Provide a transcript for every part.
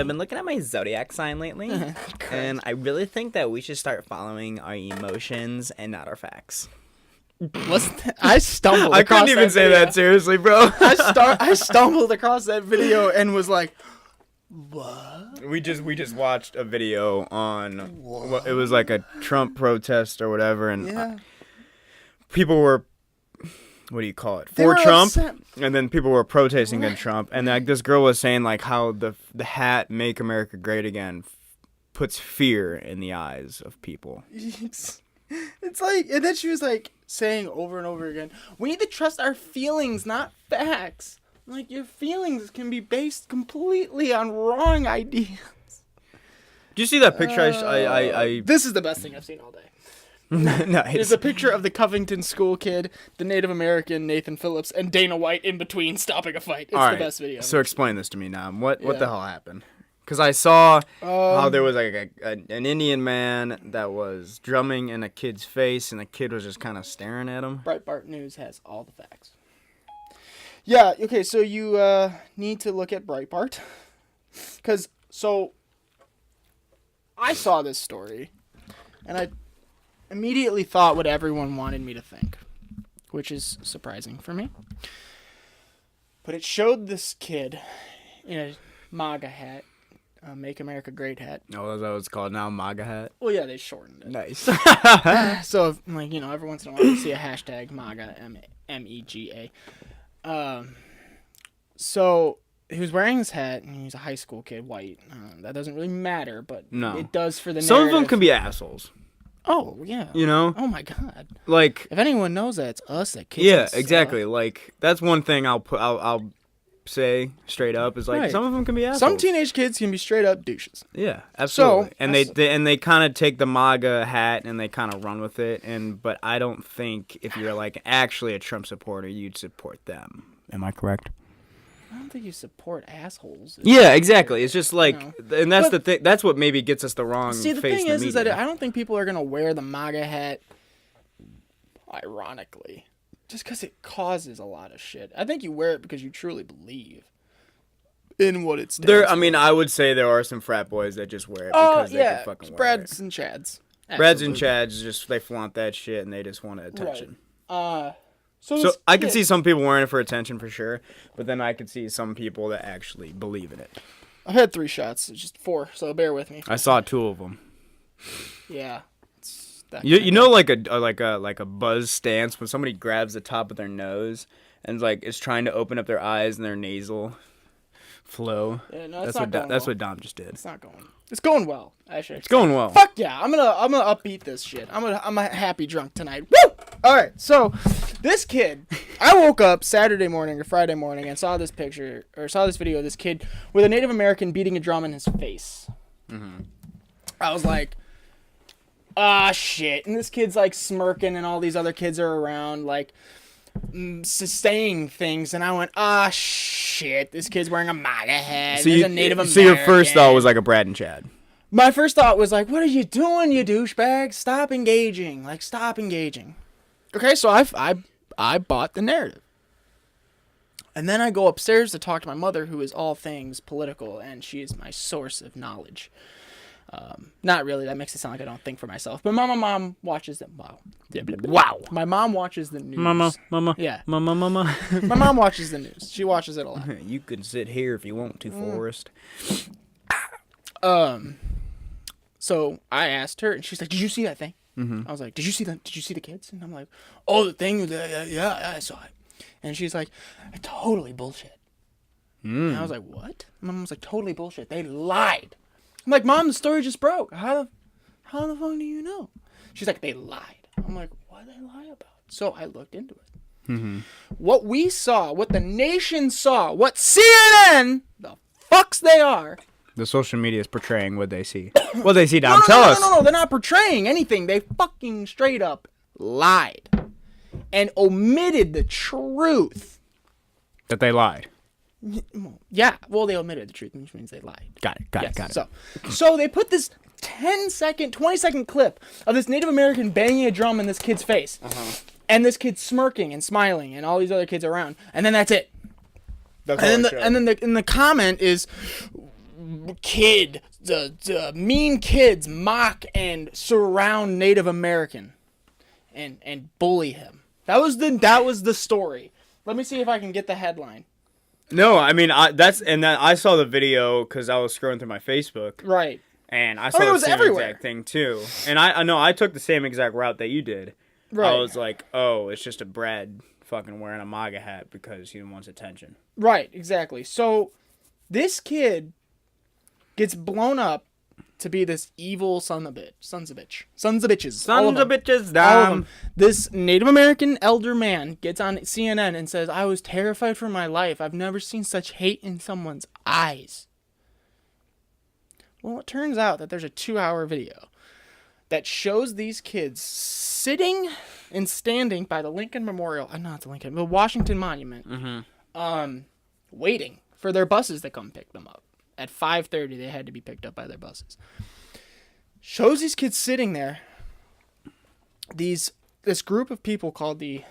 been looking at my zodiac sign lately, and I really think that we should start following our emotions and not our facts. I stumbled. I couldn't even say that seriously, bro. I stumbled across that video and was like, "What?" We just watched a video on. Well, it was like a Trump protest or whatever, and people were. What do you call it? For Trump, and then people were protesting against Trump, and like this girl was saying like how the hat "Make America Great Again" puts fear in the eyes of people. It's like, and then she was like saying over and over again, "We need to trust our feelings, not facts. Like your feelings can be based completely on wrong ideas." Do you see that picture? This is the best thing I've seen all day. No, There's a picture of the Covington school kid, the Native American Nathan Phillips, and Dana White in between stopping a fight. It's the best video. So explain this to me now. What the hell happened? Because I saw how there was like an Indian man that was drumming in a kid's face, and the kid was just kind of staring at him. Breitbart News has all the facts. Yeah, okay, so you need to look at Breitbart. So I saw this story, and I immediately thought what everyone wanted me to think, which is surprising for me. But it showed this kid in a MAGA hat, a Make America Great hat. Oh, is that what it's called now, MAGA hat? Well, yeah, they shortened it. Nice. So, like, you know, every once in a while you see a hashtag MAGA, M-E-G-A. So he was wearing his hat, and he's a high school kid, white. That doesn't really matter, but it does for the narrative. Some of them can be assholes. Oh, yeah. You know? Oh, my God. Like, if anyone knows that, it's us that kids. Yeah, exactly. Like, that's one thing I'll say straight up is like some of them can be assholes. Some teenage kids can be straight up douches. Yeah, absolutely. So, and they kind of take the MAGA hat and they kind of run with it. But I don't think if you're like actually a Trump supporter, you'd support them. Am I correct? I don't think you support assholes. Yeah, exactly. It's just like, and that's the thing. That's what maybe gets us the wrong. See, the thing is that I don't think people are gonna wear the MAGA hat. Ironically, just because it causes a lot of shit. I think you wear it because you truly believe in what it stands for. I mean, I would say there are some frat boys that just wear it because they can fucking wear it. Brads and Chads. Brads and Chads just they flaunt that shit and they just want attention. Right. So I could see some people wearing it for attention for sure, but then I could see some people that actually believe in it. I've had 3 shots, just 4, so bear with me. I saw 2 of them. Yeah. You know, like a buzz stance when somebody grabs the top of their nose and like is trying to open up their eyes and their nasal flow. Yeah, no, that's what Dom just did. It's not going. It's going well. Actually, it's going well. Fuck yeah! I'm gonna upbeat this shit. I'm a happy drunk tonight. Woo! All right, so this kid, I woke up Saturday morning or Friday morning and saw this video of this kid with a Native American beating a drum in his face. Mm-hmm. I was like, shit. And this kid's like smirking and all these other kids are around like saying things. And I went, shit. This kid's wearing a MAGA hat. There's a Native American. So your first thought was like a Brad and Chad. My first thought was like, what are you doing, you douchebag? Stop engaging. Like, stop engaging. Okay, so I bought the narrative. And then I go upstairs to talk to my mother, who is all things political, and she is my source of knowledge. Not really. That makes it sound like I don't think for myself. But my mom watches them. Wow. Wow. My mom watches the news. Mama. Yeah. Mama. My mom watches the news. She watches it a lot. You can sit here if you want to, Forrest. So I asked her, and she's like, "Did you see that thing?" Mm-hmm. I was like, Did you see the kids?" And I'm like, "Oh, the thing. Yeah, I saw it." And she's like, "Totally bullshit." And I was like, "What?" My mom was like, "Totally bullshit. They lied." I'm like, "Mom, the story just broke. How the fuck do you know?" She's like, "They lied." I'm like, "What did they lie about?" So I looked into it. Mm-hmm. What we saw, what the nation saw, what CNN, the fucks they are. The social media is portraying what they see. What they see, Dom. Tell us. No, they're not portraying anything. They fucking straight up lied and omitted the truth. That they lied. Yeah, well, they omitted the truth, which means they lied. Got it. So they put this 10-second, 20-second clip of this Native American banging a drum in this kid's face. Uh-huh. And this kid smirking and smiling and all these other kids around. And then that's it. And then the comment is, the mean kids mock and surround Native American and bully him. That was the story. Let me see if I can get the headline. No, I mean I saw the video because I was scrolling through my Facebook. Right. And I saw the same exact thing too. And I know I took the same exact route that you did. Right. I was like, oh, it's just a Brad fucking wearing a MAGA hat because he wants attention. Right, exactly. So this kid gets blown up to be this evil sons of bitches. Damn. This Native American elder man gets on CNN and says, I was terrified for my life. I've never seen such hate in someone's eyes. Well, it turns out that there's a 2-hour video that shows these kids sitting and standing by the Lincoln Memorial, the Washington Monument, waiting for their buses to come pick them up. At 5:30, they had to be picked up by their buses. Shows these kids sitting there. This group of people called the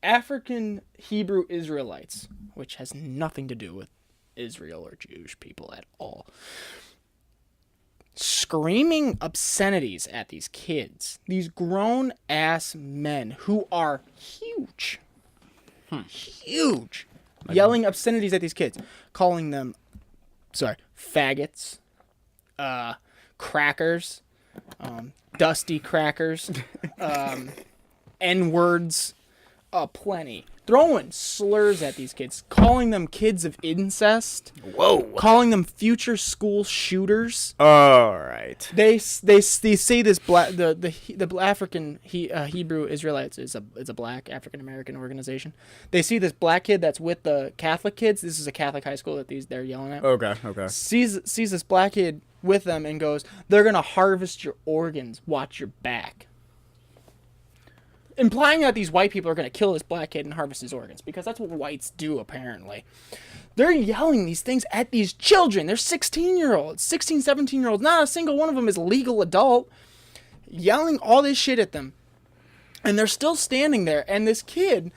African Hebrew Israelites, which has nothing to do with Israel or Jewish people at all, screaming obscenities at these kids. These grown-ass men who are huge. Huge. Yelling obscenities at these kids. Calling them, faggots, crackers, dusty crackers, N-words, plenty. Throwing slurs at these kids, calling them kids of incest. Whoa. Calling them future school shooters. All right. They say this the African Hebrew Israelites is a black African American organization. They see this black kid that's with the Catholic kids. This is a Catholic high school that they're yelling at. Okay. Sees this black kid with them and goes, "They're gonna harvest your organs. Watch your back." Implying that these white people are going to kill this black kid and harvest his organs, because that's what whites do, apparently. They're yelling these things at these children. They're 16-year-olds, 16, 17-year-olds. Not a single one of them is a legal adult. Yelling all this shit at them. And they're still standing there. And this kid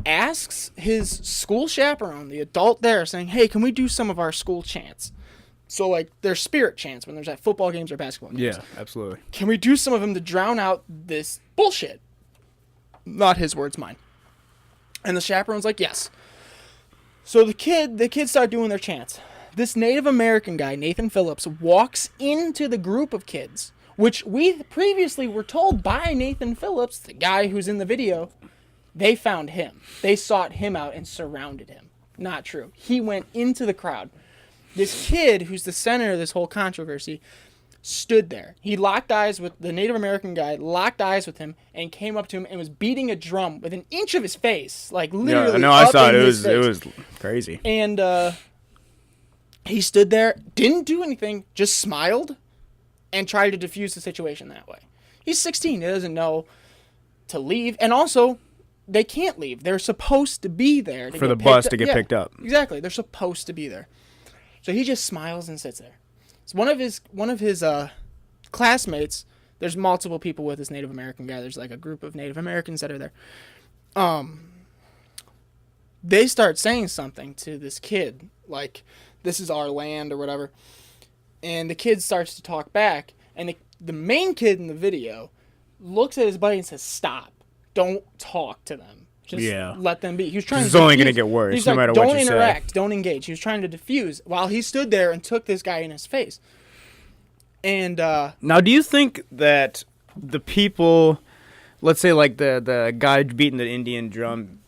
asks his school chaperone, the adult there, saying, hey, can we do some of our school chants? So, like, their spirit chants when there's at football games or basketball games. Yeah, absolutely. Can we do some of them to drown out this bullshit? Not his words, mine. And the chaperone's like, yes. So the kids start doing their chants. This Native American guy, Nathan Phillips, walks into the group of kids, which we previously were told by Nathan Phillips, the guy who's in the video, they found him. They sought him out and surrounded him. Not true. He went into the crowd. This kid, who's the center of this whole controversy, stood there. He locked eyes with the Native American guy, locked eyes with him, and came up to him and was beating a drum with an inch of his face. Like, literally. Yeah, no, I saw it. It was crazy. And he stood there, didn't do anything, just smiled, and tried to diffuse the situation that way. He's 16. He doesn't know to leave. And also, they can't leave. They're supposed to be there. For the bus to get picked up. Exactly. They're supposed to be there. So he just smiles and sits there. So one of his classmates, there's multiple people with this Native American guy. There's like a group of Native Americans that are there. They start saying something to this kid, like, this is our land or whatever. And the kid starts to talk back. And the main kid in the video looks at his buddy and says, stop. Don't talk to them. Just let them be. He was trying. It's only going to get worse, no matter what you say. Don't interact. Don't engage. He was trying to diffuse while he stood there and took this guy in his face. And now, do you think that the people, let's say like the guy beating the Indian drum,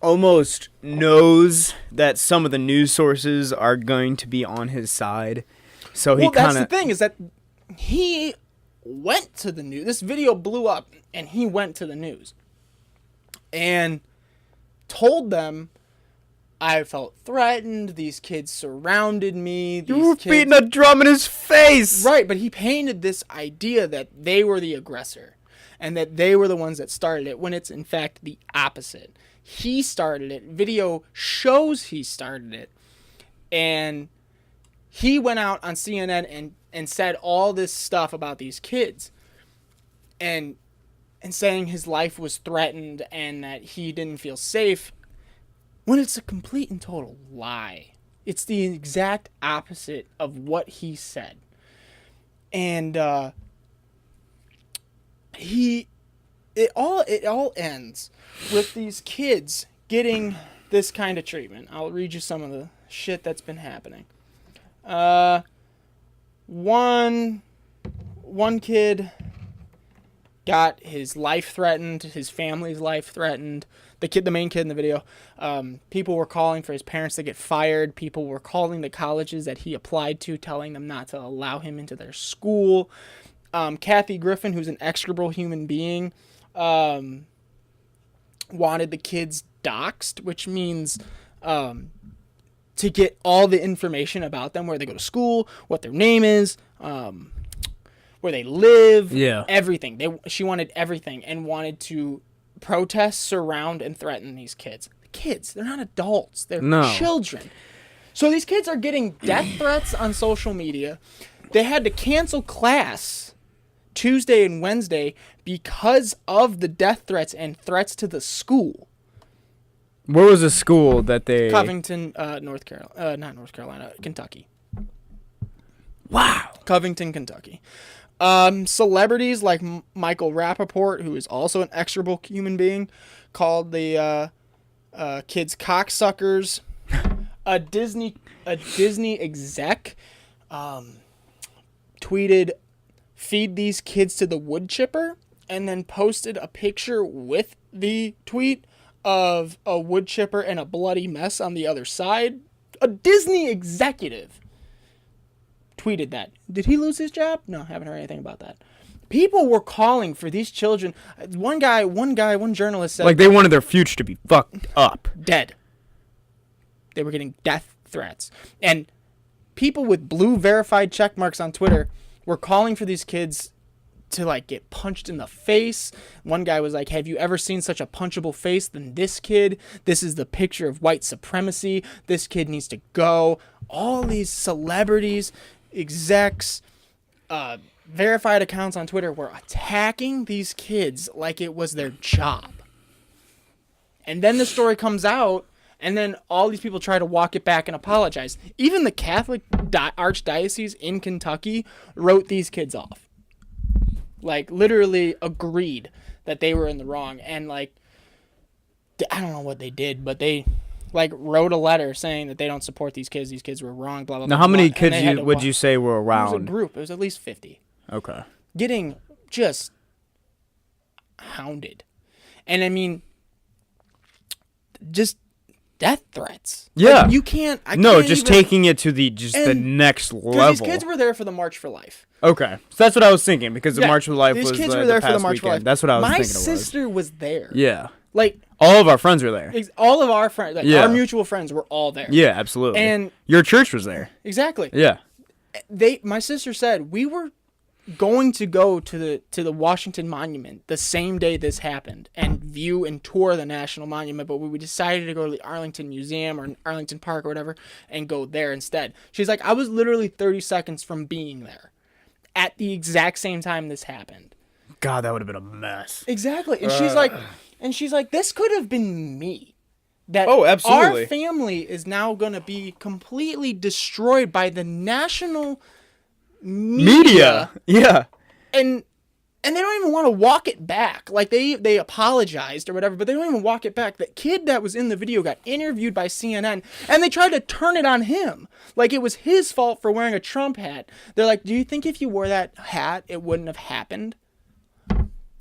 almost knows that some of the news sources are going to be on his side? So he that's the thing, is that he went to the news. This video blew up, and he went to the news. And told them, I felt threatened. These kids surrounded me. You were beating a drum in his face. Right, but he painted this idea that they were the aggressor and that they were the ones that started it, when it's in fact the opposite. He started it. Video shows he started it. And he went out on CNN and said all this stuff about these kids. And saying his life was threatened and that he didn't feel safe, when it's a complete and total lie. It's the exact opposite of what he said. And it all ends with these kids getting this kind of treatment. I'll read you some of the shit that's been happening. One kid got his life threatened, his family's life threatened. The main kid in the video, people were calling for his parents to get fired. People were calling the colleges that he applied to, telling them not to allow him into their school. Kathy Griffin, who's an execrable human being, wanted the kids doxxed, which means to get all the information about them, where they go to school, what their name is, where they live, everything. She wanted everything and wanted to protest, surround, and threaten these kids. The kids, they're not adults. They're children. So these kids are getting death threats on social media. They had to cancel class Tuesday and Wednesday because of the death threats and threats to the school. Where was the school that they... Covington, North Carolina. Not North Carolina, Kentucky. Wow. Covington, Kentucky. Celebrities like Michael Rappaport, who is also an execrable human being, called the kids cocksuckers. A Disney exec tweeted, "Feed these kids to the wood chipper," and then posted a picture with the tweet of a wood chipper and a bloody mess on the other side. A Disney executive tweeted that. Did he lose his job? No, haven't heard anything about that. People were calling for these children. One journalist said... Like, they wanted their future to be fucked up. Dead. They were getting death threats. And people with blue verified check marks on Twitter were calling for these kids to, like, get punched in the face. One guy was like, "Have you ever seen such a punchable face than this kid? This is the picture of white supremacy. This kid needs to go." All these celebrities, execs, verified accounts on Twitter were attacking these kids like it was their job. And then the story comes out, and then all these people try to walk it back and apologize. Even the Catholic Archdiocese in Kentucky wrote these kids off. Like, literally agreed that they were in the wrong. And, like, I don't know what they did, but they... like, wrote a letter saying that they don't support these kids. These kids were wrong, blah, blah, blah. Now, how many kids would you say were around? It was a group. It was at least 50. Okay. Getting just hounded. And, I mean, just death threats. Yeah. Like, you can't... taking it to the next level. These kids were there for the March for Life. Okay. So that's what I was thinking, because the March for Life was these kids were there for the March for Life. That's what I was thinking it was. My sister was there. Yeah. Like... all of our friends were there. All of our friends, our mutual friends were all there. Yeah, absolutely. And your church was there. Exactly. Yeah. My sister said, we were going to go to the Washington Monument the same day this happened and view and tour the National Monument, but we decided to go to the Arlington Museum or Arlington Park or whatever and go there instead. She's like, I was literally 30 seconds from being there at the exact same time this happened. God, that would have been a mess. Exactly. And she's like, this could have been me. That absolutely. Our family is now going to be completely destroyed by the national media. Yeah. And they don't even want to walk it back. Like, they apologized or whatever, but they don't even walk it back. That kid that was in the video got interviewed by CNN, and they tried to turn it on him. Like it was his fault for wearing a Trump hat. They're like, do you think if you wore that hat, it wouldn't have happened?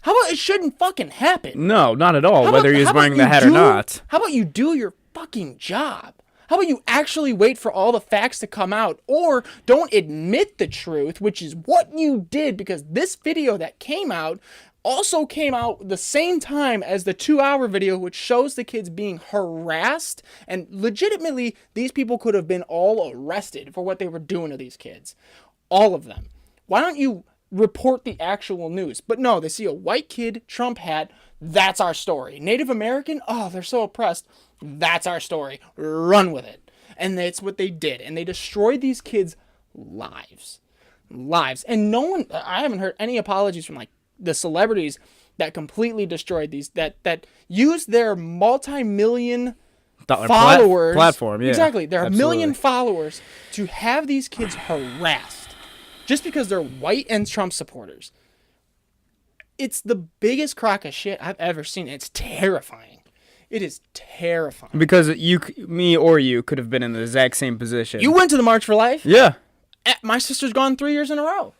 How about it shouldn't fucking happen? No, not at all, whether he's wearing the hat or not. How about you do your fucking job? How about you actually wait for all the facts to come out, or don't admit the truth, which is what you did, because this video that came out also came out the same time as the 2-hour video, which shows the kids being harassed, and legitimately these people could have been all arrested for what they were doing to these kids. All of them. Why don't you report the actual news? But no, they see a white kid, Trump hat, that's our story. Native American, oh, they're so oppressed, that's our story. Run with it. And that's what they did. And they destroyed these kids' lives. And no one, I haven't heard any apologies from like the celebrities that completely destroyed these, that used their multi-million followers. Platform, yeah. Exactly. There are Absolutely. a million followers to have these kids harassed just because they're white and Trump supporters. It's the biggest crock of shit I've ever seen. It's terrifying. It is terrifying. Because me or you could have been in the exact same position. You went to the March for Life? Yeah. My sister's gone 3 years in a row.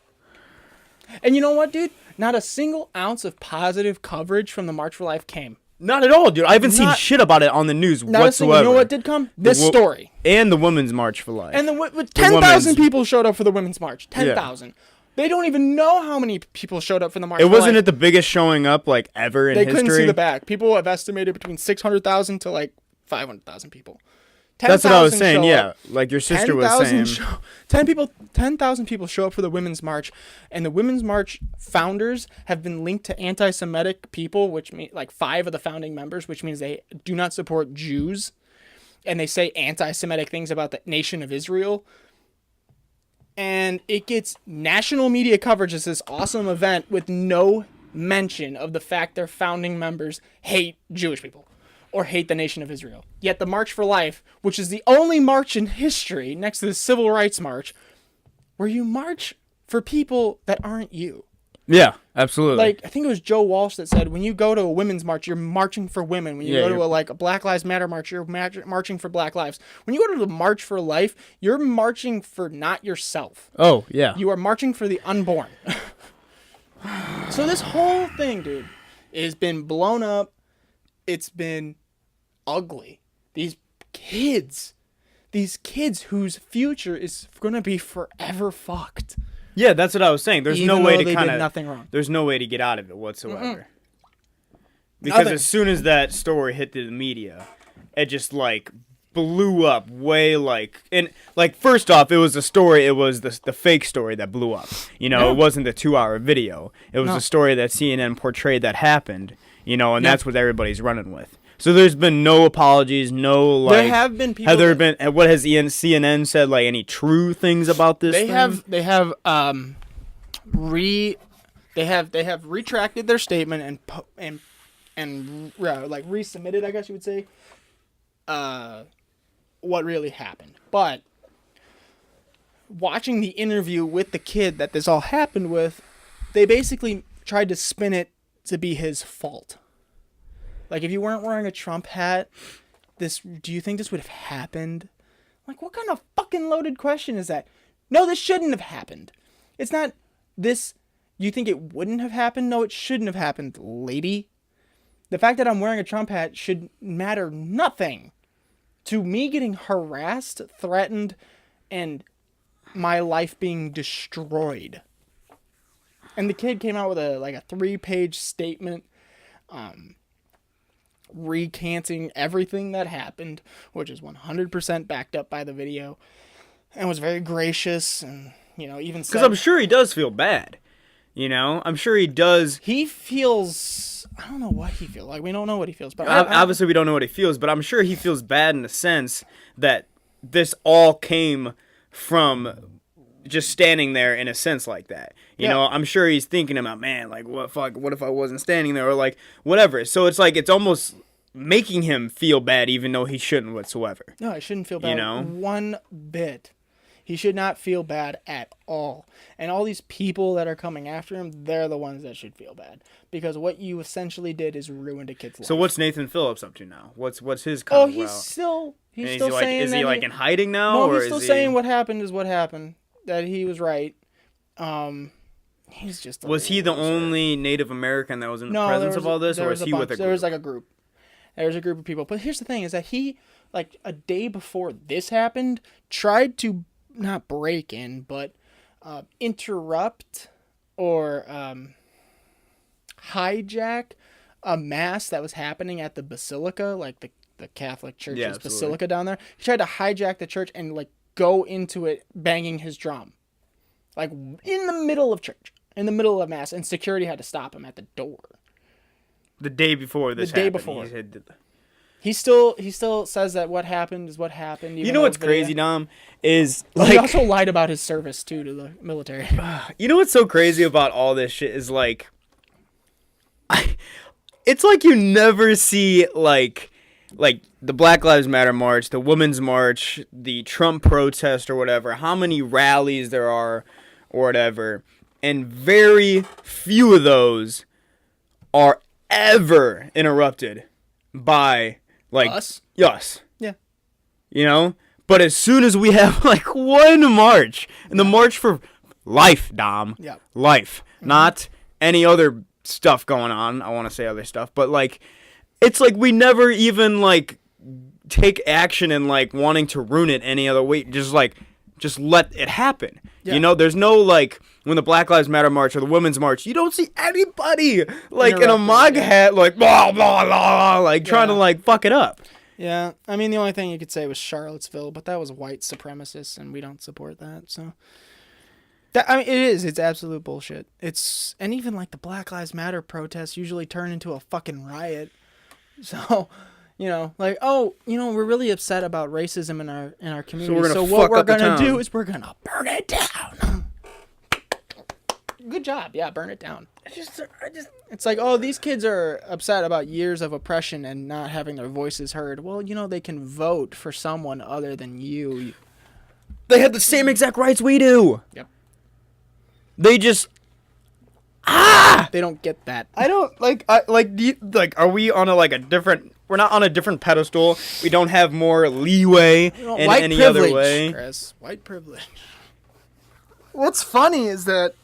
And you know what, dude? Not a single ounce of positive coverage from the March for Life came. Not at all, dude. I haven't seen shit about it on the news Not whatsoever. a single. You know what did come? This story. And the Women's March for Life. And 10,000 people showed up for the Women's March. 10,000. Yeah. They don't even know how many people showed up for the March for Life. Wasn't it the biggest showing up, like, ever in history? They couldn't see the back. People have estimated between 600,000 to, like, 500,000 people. That's what I was saying, yeah. Like your sister was saying. 10,000 people show up for the Women's March, and the Women's March founders have been linked to anti-Semitic people, which mean like 5 of the founding members, which means they do not support Jews, and they say anti-Semitic things about the nation of Israel. And it gets national media coverage as this awesome event with no mention of the fact their founding members hate Jewish people or hate the nation of Israel. Yet the March for Life, which is the only march in history next to the Civil Rights March, where you march for people that aren't you. Yeah, absolutely. Like, I think it was Joe Walsh that said, when you go to a women's march, you're marching for women. When you go to a Black Lives Matter march, you're marching for Black lives. When you go to the March for Life, you're marching for not yourself. Oh, yeah. You are marching for the unborn. So this whole thing, dude, has been blown up. It's been ugly. These kids whose future is going to be forever fucked. Yeah, that's what I was saying. There's no way to kind of nothing wrong. There's no way to get out of it whatsoever. Because as soon as that story hit the media, it just like blew up way like, and like first off, it was a story. It was the fake story that blew up. You know, it wasn't the 2-hour video. It was a story that CNN portrayed that happened. You know, and that's what everybody's running with. So there's been no apologies, no like. There have been people. Have there been? What has CNN said? Like any true things about this? They have retracted their statement and like resubmitted, I guess you would say. What really happened? But watching the interview with the kid that this all happened with, they basically tried to spin it to be his fault. Like, if you weren't wearing a Trump hat, do you think this would have happened? Like, what kind of fucking loaded question is that? No, this shouldn't have happened. It's not this. You think it wouldn't have happened? No, it shouldn't have happened, lady. The fact that I'm wearing a Trump hat should matter nothing to me getting harassed, threatened, and my life being destroyed. And the kid came out with a 3-page statement, recanting everything that happened, which is 100% backed up by the video, and was very gracious, and even said, because I'm sure he does feel bad. I'm sure he does. He feels. I don't know what he feels like. We don't know what he feels, but obviously we don't know what he feels. But I'm sure he feels bad in the sense that this all came from just standing there in a sense like that. You know, I'm sure he's thinking about, man, like, what if I wasn't standing there, or like whatever. So it's like it's almost making him feel bad, even though he shouldn't whatsoever. No, he shouldn't feel bad. One bit. He should not feel bad at all. And all these people that are coming after him, they're the ones that should feel bad, because what you essentially did is ruined a kid's life. So what's Nathan Phillips up to now? What's his comment? He's still saying is he like in hiding now? No, or he's still saying what happened is what happened. That he was right. He's just. Was he the only Native American that was in the presence of all this, or was he with a group? There was like a group. There was a group of people. But here's the thing: is that he, like a day before this happened, tried to not break in, but interrupt or hijack a mass that was happening at the Basilica, like the Catholic Church's Basilica down there. He tried to hijack the church and like go into it banging his drum, like in the middle of church, in the middle of mass, and security had to stop him at the door. The day before this happened. The day before. He still says that what happened is what happened. You know what's crazy, Dom? Is like, he also lied about his service too to the military. You know what's so crazy about all this shit is like, it's like you never see like like the Black Lives Matter march, the Women's March, the Trump protest or whatever, how many rallies there are or whatever, and very few of those are ever interrupted by like us. Yeah. You know? But as soon as we have like one march, and the March for Life, Dom. Yeah. Life. Not any other stuff going on. I want to say other stuff, but like it's like we never even like take action and like wanting to ruin it any other way. Just let it happen. Yeah. You know, there's no like when the Black Lives Matter march or the Women's March, you don't see anybody like in a MAGA hat like blah blah blah like trying to like fuck it up. Yeah, I mean the only thing you could say was Charlottesville, but that was white supremacists, and we don't support that. So, I mean, it's absolute bullshit. And even like the Black Lives Matter protests usually turn into a fucking riot. So, you know, like, oh, you know, we're really upset about racism in our community. So what we're gonna do is we're gonna burn it down. Good job, yeah, burn it down. It's like, oh, these kids are upset about years of oppression and not having their voices heard. Well, you know, they can vote for someone other than you. They have the same exact rights we do. Yep. They just they don't get that. I don't are we on a different? We're not on a different pedestal. We don't have more leeway in any other way. Chris, white privilege. What's funny is that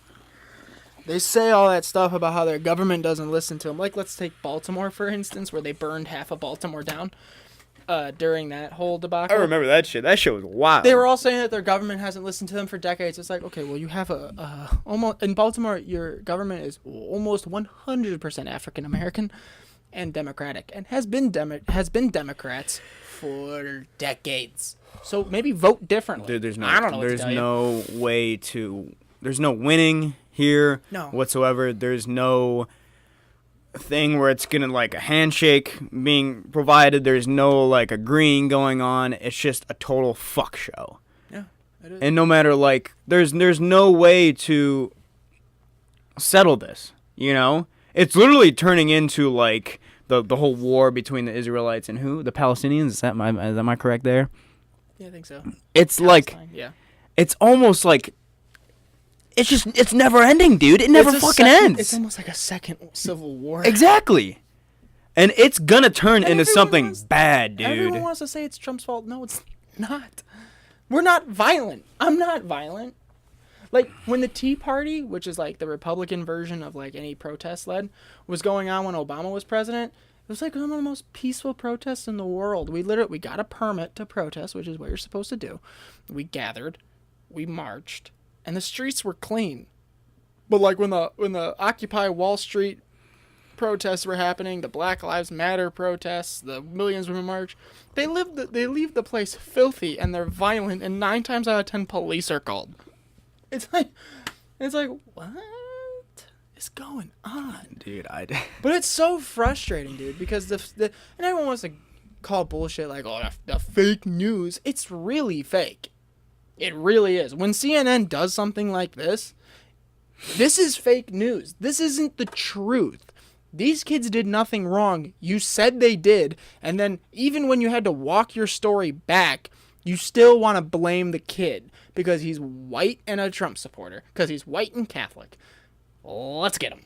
they say all that stuff about how their government doesn't listen to them. Like, let's take Baltimore, for instance, where they burned half of Baltimore down during that whole debacle. I remember that shit. That shit was wild. They were all saying that their government hasn't listened to them for decades. It's like, okay, well, you have almost in Baltimore, your government is almost 100% African American and Democratic, and has been Democrats for decades. So maybe vote differently. Dude, there's no winning here whatsoever. There's no thing where it's gonna like a handshake being provided. There's no like agreeing going on. It's just a total fuck show. Yeah, it is. And no matter like there's no way to settle this, you know? It's literally turning into like the whole war between the Israelites and the Palestinians. Is that my correct there? Yeah, I think so. It's Palestine, it's almost like it's never ending, dude. It never fucking ends. It's almost like a second civil war. Exactly. And it's gonna turn into something bad, dude. Everyone wants to say it's Trump's fault. No, it's not. We're not violent. I'm not violent. Like, when the Tea Party, which is like the Republican version of like any protest led, was going on when Obama was president, it was like one of the most peaceful protests in the world. We got a permit to protest, which is what you're supposed to do. We gathered, we marched, and the streets were clean. But like when the Occupy Wall Street protests were happening, the Black Lives Matter protests, the Millions Women March, they leave the place filthy and they're violent, and 9 times out of 10 police are called. It's like what is going on, dude? But it's so frustrating, dude, because and everyone wants to call bullshit like, oh, the fake news. It's really fake. It really is. When CNN does something like this is fake news. This isn't the truth. These kids did nothing wrong. You said they did, and then even when you had to walk your story back, you still want to blame the kid because he's white and a Trump supporter, because he's white and Catholic. Let's get him.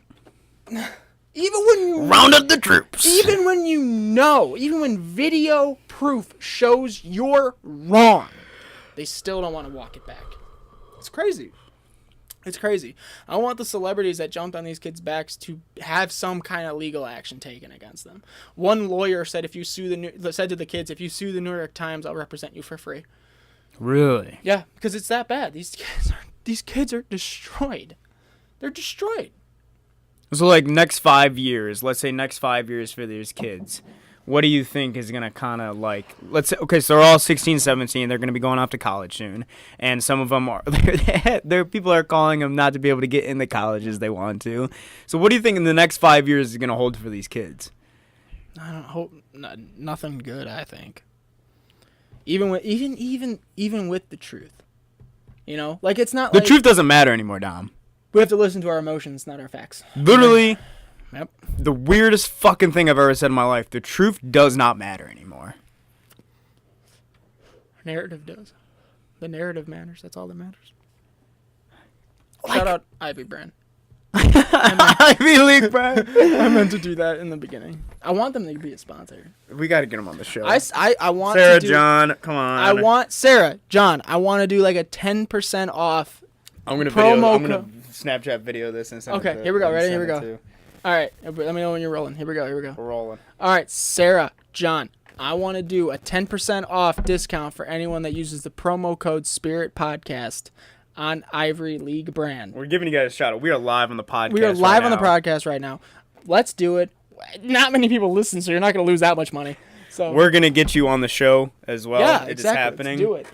Even when round up the troops. Even when video proof shows you're wrong, they still don't want to walk it back. It's crazy. It's crazy. I want the celebrities that jumped on these kids' backs to have some kind of legal action taken against them. One lawyer said to the kids, if you sue the New York Times, I'll represent you for free. Really? Yeah, because it's that bad. These kids are destroyed. They're destroyed. So like next 5 years, let's say next 5 years for these kids, what do you think is going to kind of like, let's say, okay, so they're all 16, 17, they're going to be going off to college soon, and some of them are, people are calling them not to be able to get in the colleges they want to. So what do you think in the next 5 years is going to hold for these kids? I don't hope, nothing good, I think. Even with the truth. You know, like it's not the truth doesn't matter anymore, Dom. We have to listen to our emotions, not our facts. Literally, Yep. The weirdest fucking thing I've ever said in my life. The truth does not matter anymore. Narrative does. The narrative matters. That's all that matters. Shout out Ivy Brand. Ivy League, bro. I meant to do that in the beginning. I want them to be a sponsor. We got to get them on the show. I want Sarah, to do, John, come on. I want Sarah, John. I want to do like a 10% off. I'm gonna Snapchat video this and send it Okay, here we go. Ready? Here we go. All right, let me know when you're rolling. Here we go. We're rolling. All right, Sarah, John. I want to do a 10% off discount for anyone that uses the promo code Spirit Podcast on Ivory League Brand. We're giving you guys a shout out. We are live on the podcast. We are live on the podcast right now. Let's do it. Not many people listen, so you're not going to lose that much money. So we're going to get you on the show as well. Yeah, it exactly. is happening. Let's do it.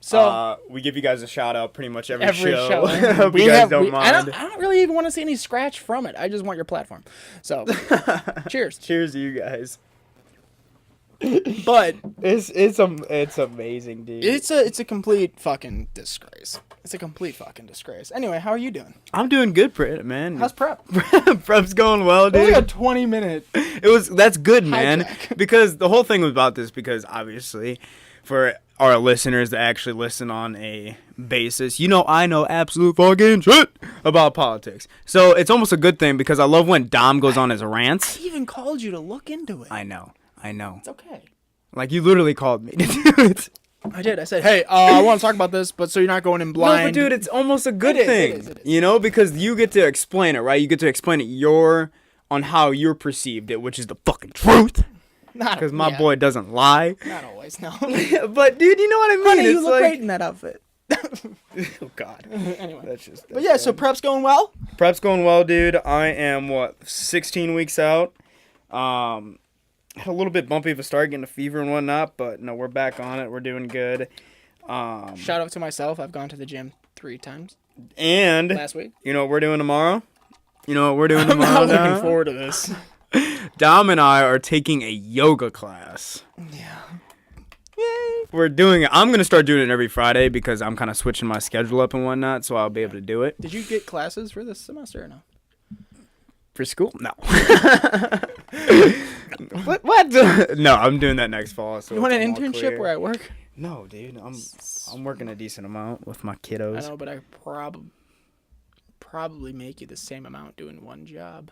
So we give you guys a shout out pretty much every show. show. You guys don't mind. I don't really even want to see any scratch from it. I just want your platform. So, cheers. Cheers to you guys. But it's amazing, dude. It's a complete fucking disgrace. It's a complete fucking disgrace. Anyway, how are you doing? I'm doing good, man. How's prep? Prep's going well, dude. It was like a 20-minute. That's good, man. Hijack. Because the whole thing was about this because obviously for our listeners that actually listen on a basis, I know absolute fucking shit about politics. So it's almost a good thing because I love when Dom goes on his rants. I even called you to look into it. I know. It's okay. Like, you literally called me to do it. I did. I said, hey, I want to talk about this, but so you're not going in blind. No, but dude, it's almost a good thing. It is. Because you get to explain it, right? You get to explain it on how you're perceived it, which is the fucking truth. Because my boy doesn't lie. Not always, no. But, dude, you know what I mean? Honey, you look great in that outfit. Oh, God. Anyway. But yeah, so prep's going well? Prep's going well, dude. I am, 16 weeks out. Had a little bit bumpy of a start, getting a fever and whatnot, but no, we're back on it. We're doing good. Shout out to myself. I've gone to the gym 3 times. And last week. You know what we're doing tomorrow? I'm not looking forward to this. Dom and I are taking a yoga class. Yeah. Yay. We're doing it. I'm going to start doing it every Friday because I'm kind of switching my schedule up and whatnot, so I'll be able to do it. Did you get classes for this semester or no? For school? No. What? No, I'm doing that next fall. So you want an internship where I work? No, dude. I'm working a decent amount with my kiddos. I know, but I probably make you the same amount doing one job.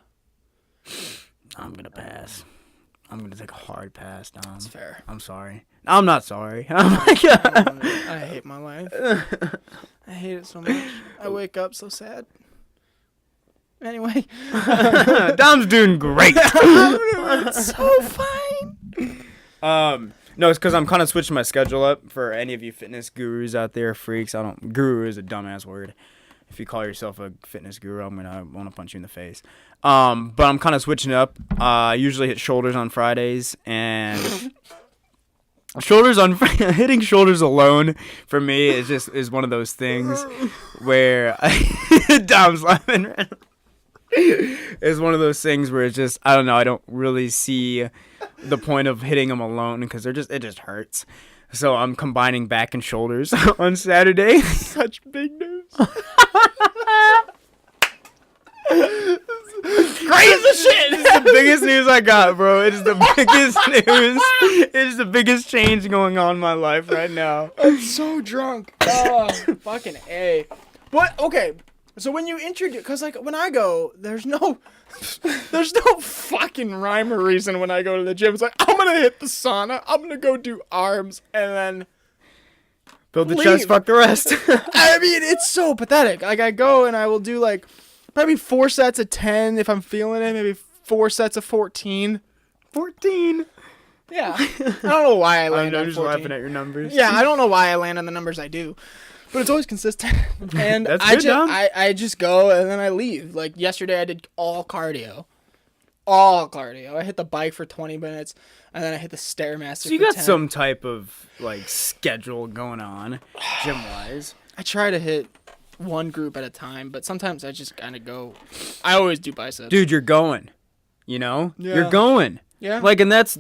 I'm gonna pass. I'm gonna take a hard pass, Dom. That's fair. I'm sorry. I'm not sorry. Oh my God. I hate my life. I hate it so much. I wake up so sad. Anyway. Dom's doing great. I'm so fine. No, it's because I'm kind of switching my schedule up for any of you fitness gurus out there, freaks. Guru is a dumbass word. If you call yourself a fitness guru, I'm going to want to punch you in the face. But I'm kind of switching it up. I usually hit shoulders on Fridays, and hitting shoulders alone for me is one of those things where Dom's laughing. It's one of those things where it's just, I don't know, I don't really see the point of hitting them alone because it just hurts. So I'm combining back and shoulders on Saturday. Such big news. Crazy shit. It's the biggest news I got, bro. It is the biggest news. It is the biggest change going on in my life right now. I'm so drunk. Oh, fucking A. But, okay. So when you introduce, because like when I go, there's no fucking rhyme or reason when I go to the gym. It's like, I'm going to hit the sauna. I'm going to go do arms and then build the chest, fuck the rest. I mean, it's so pathetic. Like I go and I will do like maybe 4 sets of 10 if I'm feeling it. Maybe 4 sets of 14. 14. Yeah. I don't know why I land on 14. I'm just laughing at your numbers. Yeah, I don't know why I land on the numbers I do. But it's always consistent. And That's good, I just go and then I leave. Like yesterday I did all cardio. I hit the bike for 20 minutes and then I hit the Stairmaster for 10. So you got some type of like schedule going on gym wise. I try to hit one group at a time, but sometimes I just kind of go. I always do biceps. Dude, you're going. Yeah. You're going. Yeah. Like, and that's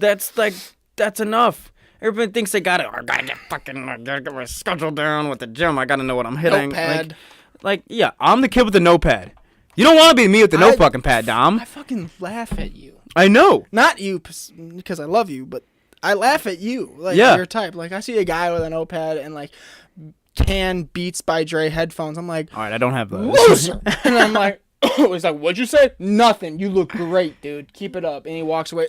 enough. Everybody thinks they got to get my schedule down with the gym. I got to know what I'm hitting. Notepad. Like, yeah, I'm the kid with the notepad. You don't want to be me with the no fucking pad, Dom. I fucking laugh at you. I know. Not you, because I love you, but I laugh at you. Like, your type. Like, I see a guy with a notepad and, like, can Beats by Dre headphones. I'm like, all right, I don't have those. Loser! And I'm like, he's like, what'd you say? Nothing. You look great, dude. Keep it up. And he walks away.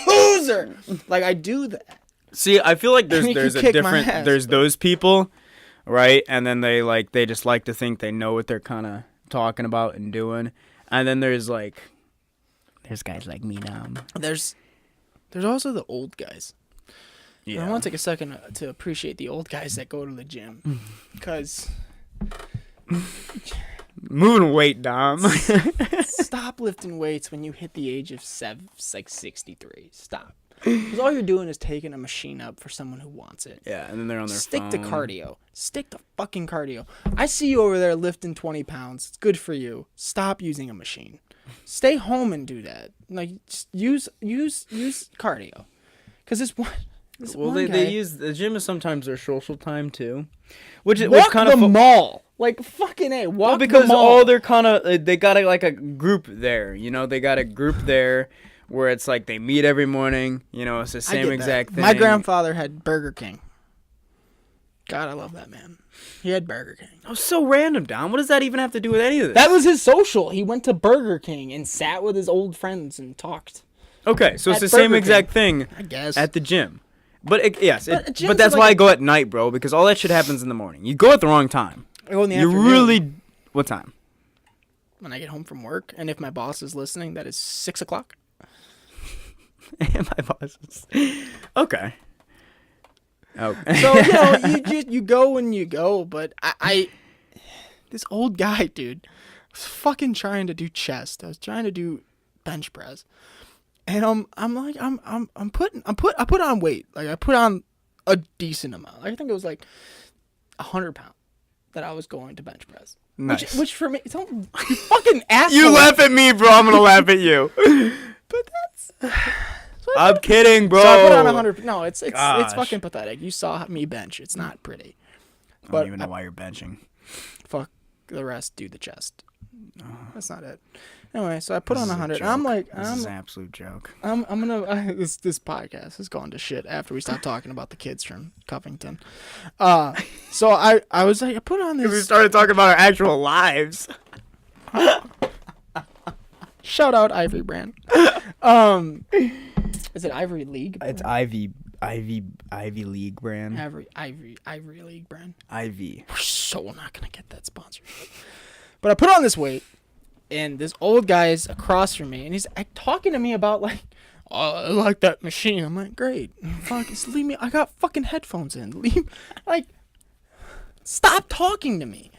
Loser! Like, I do that. See, I feel like there's a different, there's those people, right? And then they just like to think they know what they're kind of talking about and doing. And then there's guys like me, Dom. There's also the old guys. Yeah. And I want to take a second to appreciate the old guys that go to the gym. Because... moving weight, Dom. Stop lifting weights when you hit the age of 63. Stop. Because all you're doing is taking a machine up for someone who wants it. Yeah, and then they're on their phone. Stick to cardio. Stick to fucking cardio. I see you over there lifting 20 pounds. It's good for you. Stop using a machine. Stay home and do that. Like, just use cardio. Because it's one... they use the gym is sometimes their social time too, which kind of mall, like fucking a walk. Well, because the mall. all they're kind of they got like a group there, you know, they got a group there where it's like they meet every morning, you know, it's the same exact thing. My grandfather had Burger King. God, I love that man. He had Burger King. Oh, so random, Dom. What does that even have to do with any of this? That was his social. He went to Burger King and sat with his old friends and talked. Okay, so it's the same exact thing, I guess, at the gym. But but that's why I go at night, bro, because all that shit happens in the morning. You go at the wrong time. I go in the afternoon. What time? When I get home from work, and if my boss is listening, that is 6 o'clock. And my boss is... Okay. Oh. So, you go when you go, but I this old guy, dude, was fucking trying to do chest. I was trying to do bench press. And I put on weight. Like, I put on a decent amount. I think it was like 100 pounds that I was going to bench press. Nice. Which for me, don't you fucking asshole. You laugh at me, bro. I'm gonna laugh at you. But that's. I'm kidding, bro. So I put on 100. No, it's fucking pathetic. You saw me bench. It's not pretty. I don't even know why you're benching. Fuck the rest. Do the chest. That's not it. Anyway, so I put on 100. I'm like, this is an absolute joke. I'm gonna this podcast has gone to shit after we stopped talking about the kids from Covington. So I was like, I put on this. We started talking about our actual lives. Shout out Ivory brand. Is it Ivory League? It's Ivy League brand. Ivory League brand. Ivy. We're so not gonna get that sponsorship. But I put on this weight. And this old guy is across from me, and he's talking to me about, like, oh, I like that machine. I'm like, great. Fuck, just leave me. I got fucking headphones in. Stop talking to me.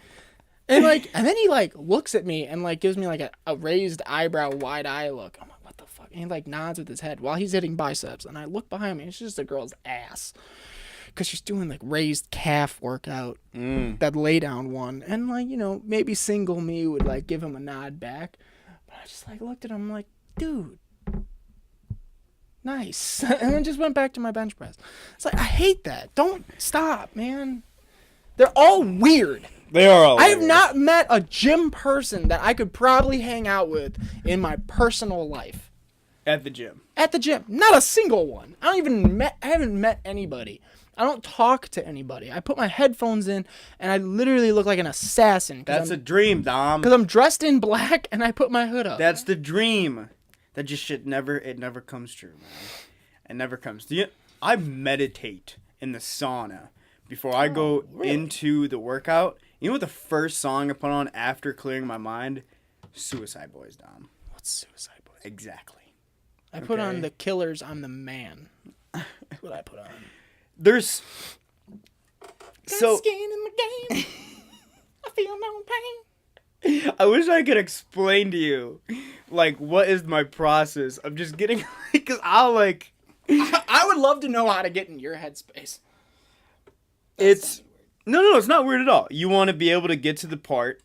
And, like, and then he, like, looks at me and, like, gives me, like, a raised eyebrow, wide eye look. I'm like, what the fuck? And he, like, nods with his head while he's hitting biceps. And I look behind me, and it's just a girl's ass. Because she's doing, like, raised calf workout, that lay-down one. And, like, you know, maybe single me would, like, give him a nod back. But I just, like, looked at him, I'm like, dude, nice. And then just went back to my bench press. It's like, I hate that. Don't stop, man. They're all weird. They are all I have not met a gym person that I could probably hang out with in my personal life. At the gym. At the gym. Not a single one. I haven't met anybody. I don't talk to anybody. I put my headphones in, and I literally look like an assassin. That's a dream, Dom. Because I'm dressed in black, and I put my hood up. That's the dream. That just shit never comes true, man. It never comes. I meditate in the sauna before I go into the workout. You know what the first song I put on after clearing my mind? Suicide Boys, Dom. What's Suicide Boys? Exactly. I put on The Killers, I'm the Man. That's what I put on. There's got skin in the game. I feel no pain. I wish I could explain to you, like, what is my process. I'm just getting, because I'll, like... I would love to know how to get in your headspace. It's... No, it's not weird at all. You want to be able to get to the part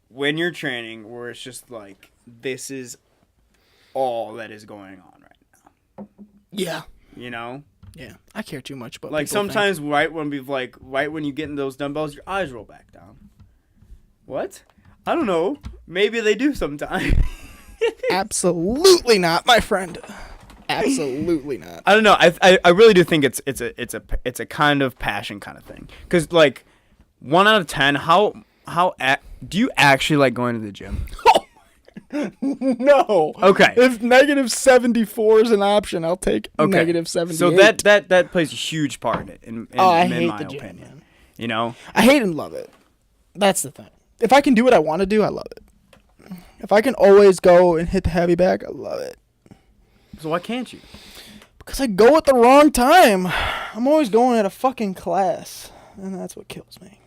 when you're training where it's just like, this is all that is going on right now. Yeah. You know? Yeah. I care too much about like sometimes right when you get in those dumbbells, your eyes roll back down. What? I don't know. Maybe they do sometime. Absolutely not, my friend. Absolutely not. I don't know. I really do think it's a kind of passion kind of thing. Because, like, 1 out of 10, do you actually like going to the gym? No. Okay. If negative 74 is an option, I'll take negative 78. So that plays a huge part in it, in I hate my the gym, opinion. man. You know? I hate and love it. That's the thing. If I can do what I want to do, I love it. If I can always go and hit the heavy bag, I love it. So why can't you? Because I go at the wrong time. I'm always going at a fucking class, and that's what kills me.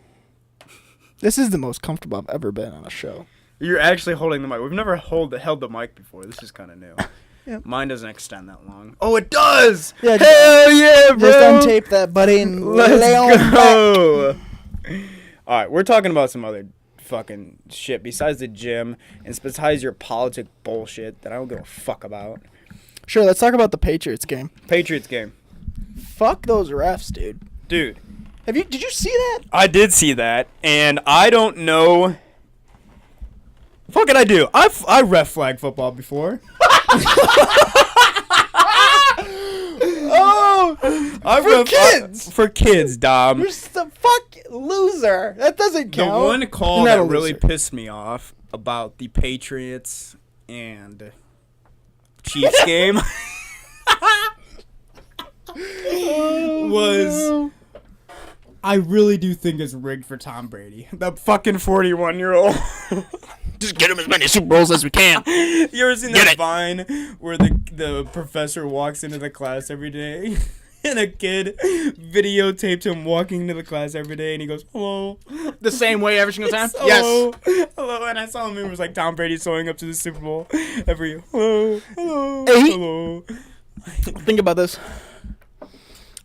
This is the most comfortable I've ever been on a show. You're actually holding the mic. We've never held the mic before. This is kind of new. Yep. Mine doesn't extend that long. Oh, it does! Yeah, hell yeah, bro! Just untape that, buddy, and lay on go! All right, we're talking about some other fucking shit besides the gym and besides your politic bullshit that I don't give a fuck about. Sure, let's talk about the Patriots game. Patriots game. Fuck those refs, dude. Dude. Did you see that? I did see that, and I don't know. What can I do? I ref flag football before. For kids. For kids, Dom. You're the fuck loser. That doesn't count. The one call that really pissed me off about the Patriots and Chiefs game was... I really do think it's rigged for Tom Brady. The fucking 41-year-old. Just get him as many Super Bowls as we can. You ever seen that Vine where the professor walks into the class every day and a kid videotaped him walking into the class every day and he goes, hello. The same way every single time? Hello. Yes. Hello. And I saw him, it was like Tom Brady showing up to the Super Bowl every hello. Hello. Hello. Think about this.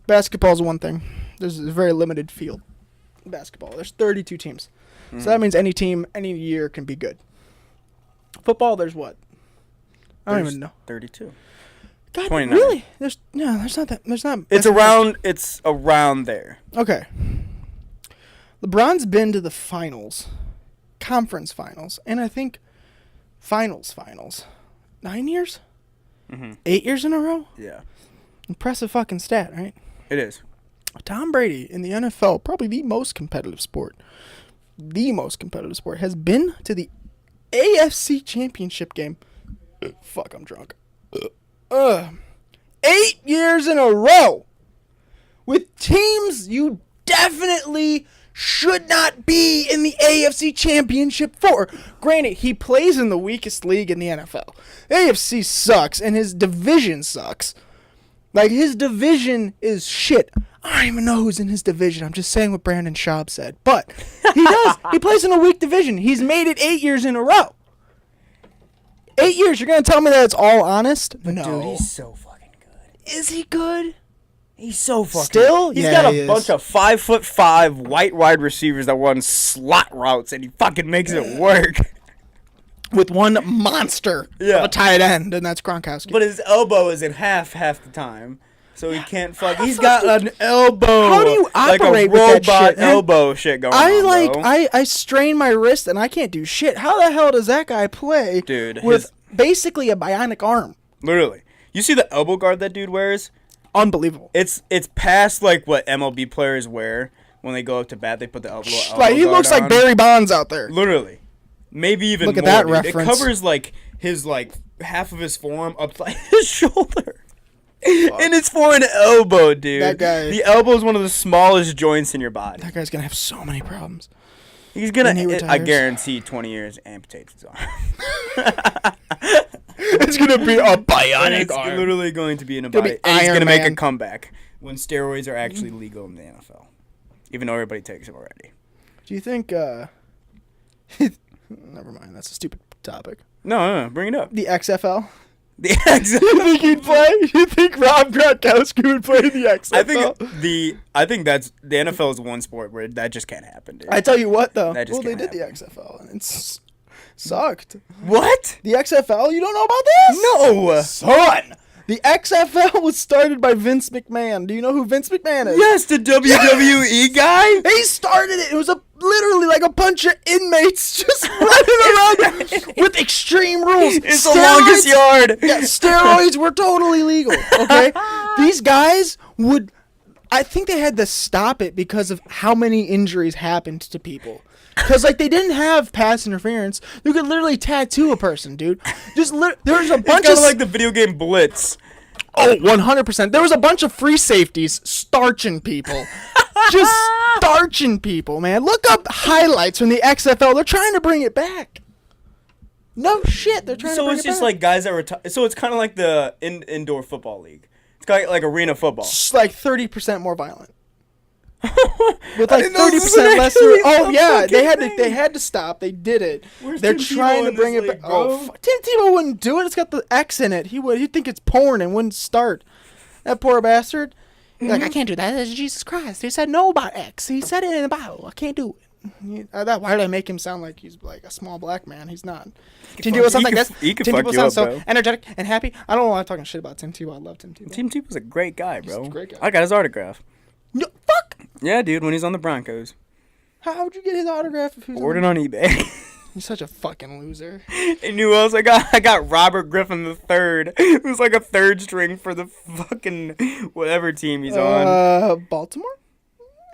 Basketball's one thing. There's a very limited field in basketball. There's 32 teams. Mm-hmm. So that means any team, any year can be good. Football, there's what? I don't even know. 32. God, 29. Really? There's not that. There's not. It's around. It's around there. Okay. LeBron's been to the finals, conference finals, and I think finals. 9 years? Mm-hmm. 8 years in a row? Yeah. Impressive fucking stat, right? It is. Tom Brady in the NFL, probably the most competitive sport, has been to the AFC Championship game. Fuck, I'm drunk. 8 years in a row with teams you definitely should not be in the AFC Championship for. Granted, he plays in the weakest league in the NFL. AFC sucks, and his division sucks. Like, his division is shit. I don't even know who's in his division. I'm just saying what Brandon Schaub said. But he does. He plays in a weak division. He's made it 8 years in a row. 8 years. You're going to tell me that it's all honest? But no. Dude, he's so fucking good. Is he good? He's so fucking Still? He's got a bunch of 5'5" white wide receivers that run slot routes, and he fucking makes it work. With one monster of a tight end, and that's Gronkowski. But his elbow is in half the time. So he can't fuck. He's got an elbow. How do you operate with that shit? Like a robot elbow shit going on, bro. I strain my wrist and I can't do shit. How the hell does that guy play? Dude, with basically a bionic arm? Literally. You see the elbow guard that dude wears? Unbelievable. It's past like what MLB players wear when they go up to bat. They put the elbow like he looks on. Like Barry Bonds out there. Literally. Maybe even Look more. At that dude. reference. It covers like his like half of his forearm up to like his shoulder. And it's for an elbow, dude. That guy. The elbow is one of the smallest joints in your body. That guy's gonna have so many problems. He's gonna. I guarantee 20 years amputates his arm. It's gonna be a bionic arm. It's literally going to be in a body. And he's gonna make a comeback when steroids are actually legal in the NFL, even though everybody takes them already. Do you think? Never mind. That's a stupid topic. No, bring it up. The XFL. The XFL. You think he'd play? You think Rob Gronkowski would play in the XFL? I think that's the NFL is one sport where that just can't happen, dude. I tell you what, though. That just they can't did happen. the XFL, and it's sucked. What? The XFL? You don't know about this? No, son. The XFL was started by Vince McMahon. Do you know who Vince McMahon is? Yes, the WWE guy. He started it. It was literally like a bunch of inmates just running around with extreme rules. It's the longest yard. Yeah, steroids were totally legal. Okay, these guys would. I think they had to stop it because of how many injuries happened to people. Because, like, they didn't have pass interference. You could literally tattoo a person, dude. There's a bunch It's kind of like the video game Blitz. Oh, 100%. There was a bunch of free safeties starching people. Just starching people, man. Look up highlights from the XFL. They're trying to bring it back. No shit. They're trying to bring it back. So it's just like guys that retire. So it's kind of like the indoor football league. It's kind of like arena football. It's like 30% more violent. With like 30% less. Oh yeah, they had to stop. They did it. They're trying to bring it back. Oh, Tim Tebow wouldn't do it. It's got the X in it. He'd think it's porn and wouldn't start. That poor bastard. Like, I can't do that. That's Jesus Christ. He said no about X. He said it in the Bible. I can't do it. Why did I make him sound like he's like a small black man? He's not. Tim Tebow sounds like this. Tim Tebow sounds so energetic and happy. I don't know why I'm talking shit about Tim Tebow. I love Tim Tebow. Tim Tebow's a great guy, bro. He's a great guy. I got his autograph. No, fuck. Yeah, dude, when he's on the Broncos. How would you get his autograph if he was ordered on eBay? He's such a fucking loser. And who else I got? I got Robert Griffin III, who's like a third string for the fucking whatever team he's on. Baltimore?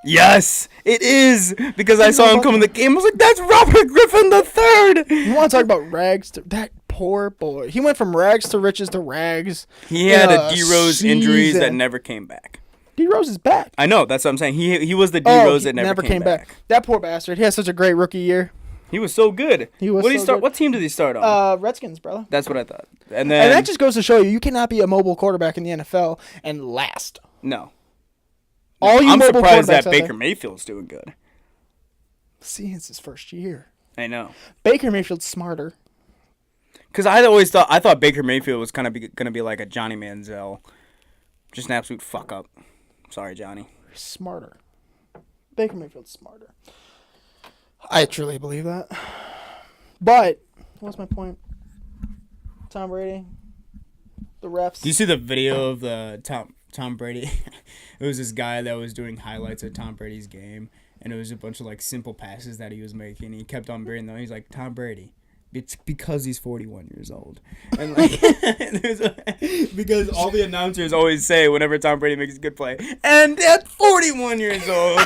Yes, it is, because I saw him come in the game. I was like, that's Robert Griffin III. You want to talk about rags? That poor boy. He went from rags to riches to rags. He had a D-Rose injuries that never came back. D-Rose is back. I know, that's what I'm saying. He was the D-Rose that never came back. That poor bastard. He had such a great rookie year. He was so good. What team did he start on? Redskins, brother. That's what I thought. And that just goes to show you cannot be a mobile quarterback in the NFL and last. No. I'm surprised that Baker Mayfield's doing good. See, it's his first year. I know. Baker Mayfield's smarter. Because I thought Baker Mayfield was kind of going to be like a Johnny Manziel. Just an absolute fuck up. Sorry, Johnny. Smarter. Baker Mayfield's smarter. I truly believe that. But, what's my point? Tom Brady. The refs. Do you see the video of the Tom Brady? It was this guy that was doing highlights of Tom Brady's game, and it was a bunch of like simple passes that he was making. He kept on bringing them. He's like, Tom Brady. It's because he's 41 years old. And like, because all the announcers always say whenever Tom Brady makes a good play, and at 41 years old,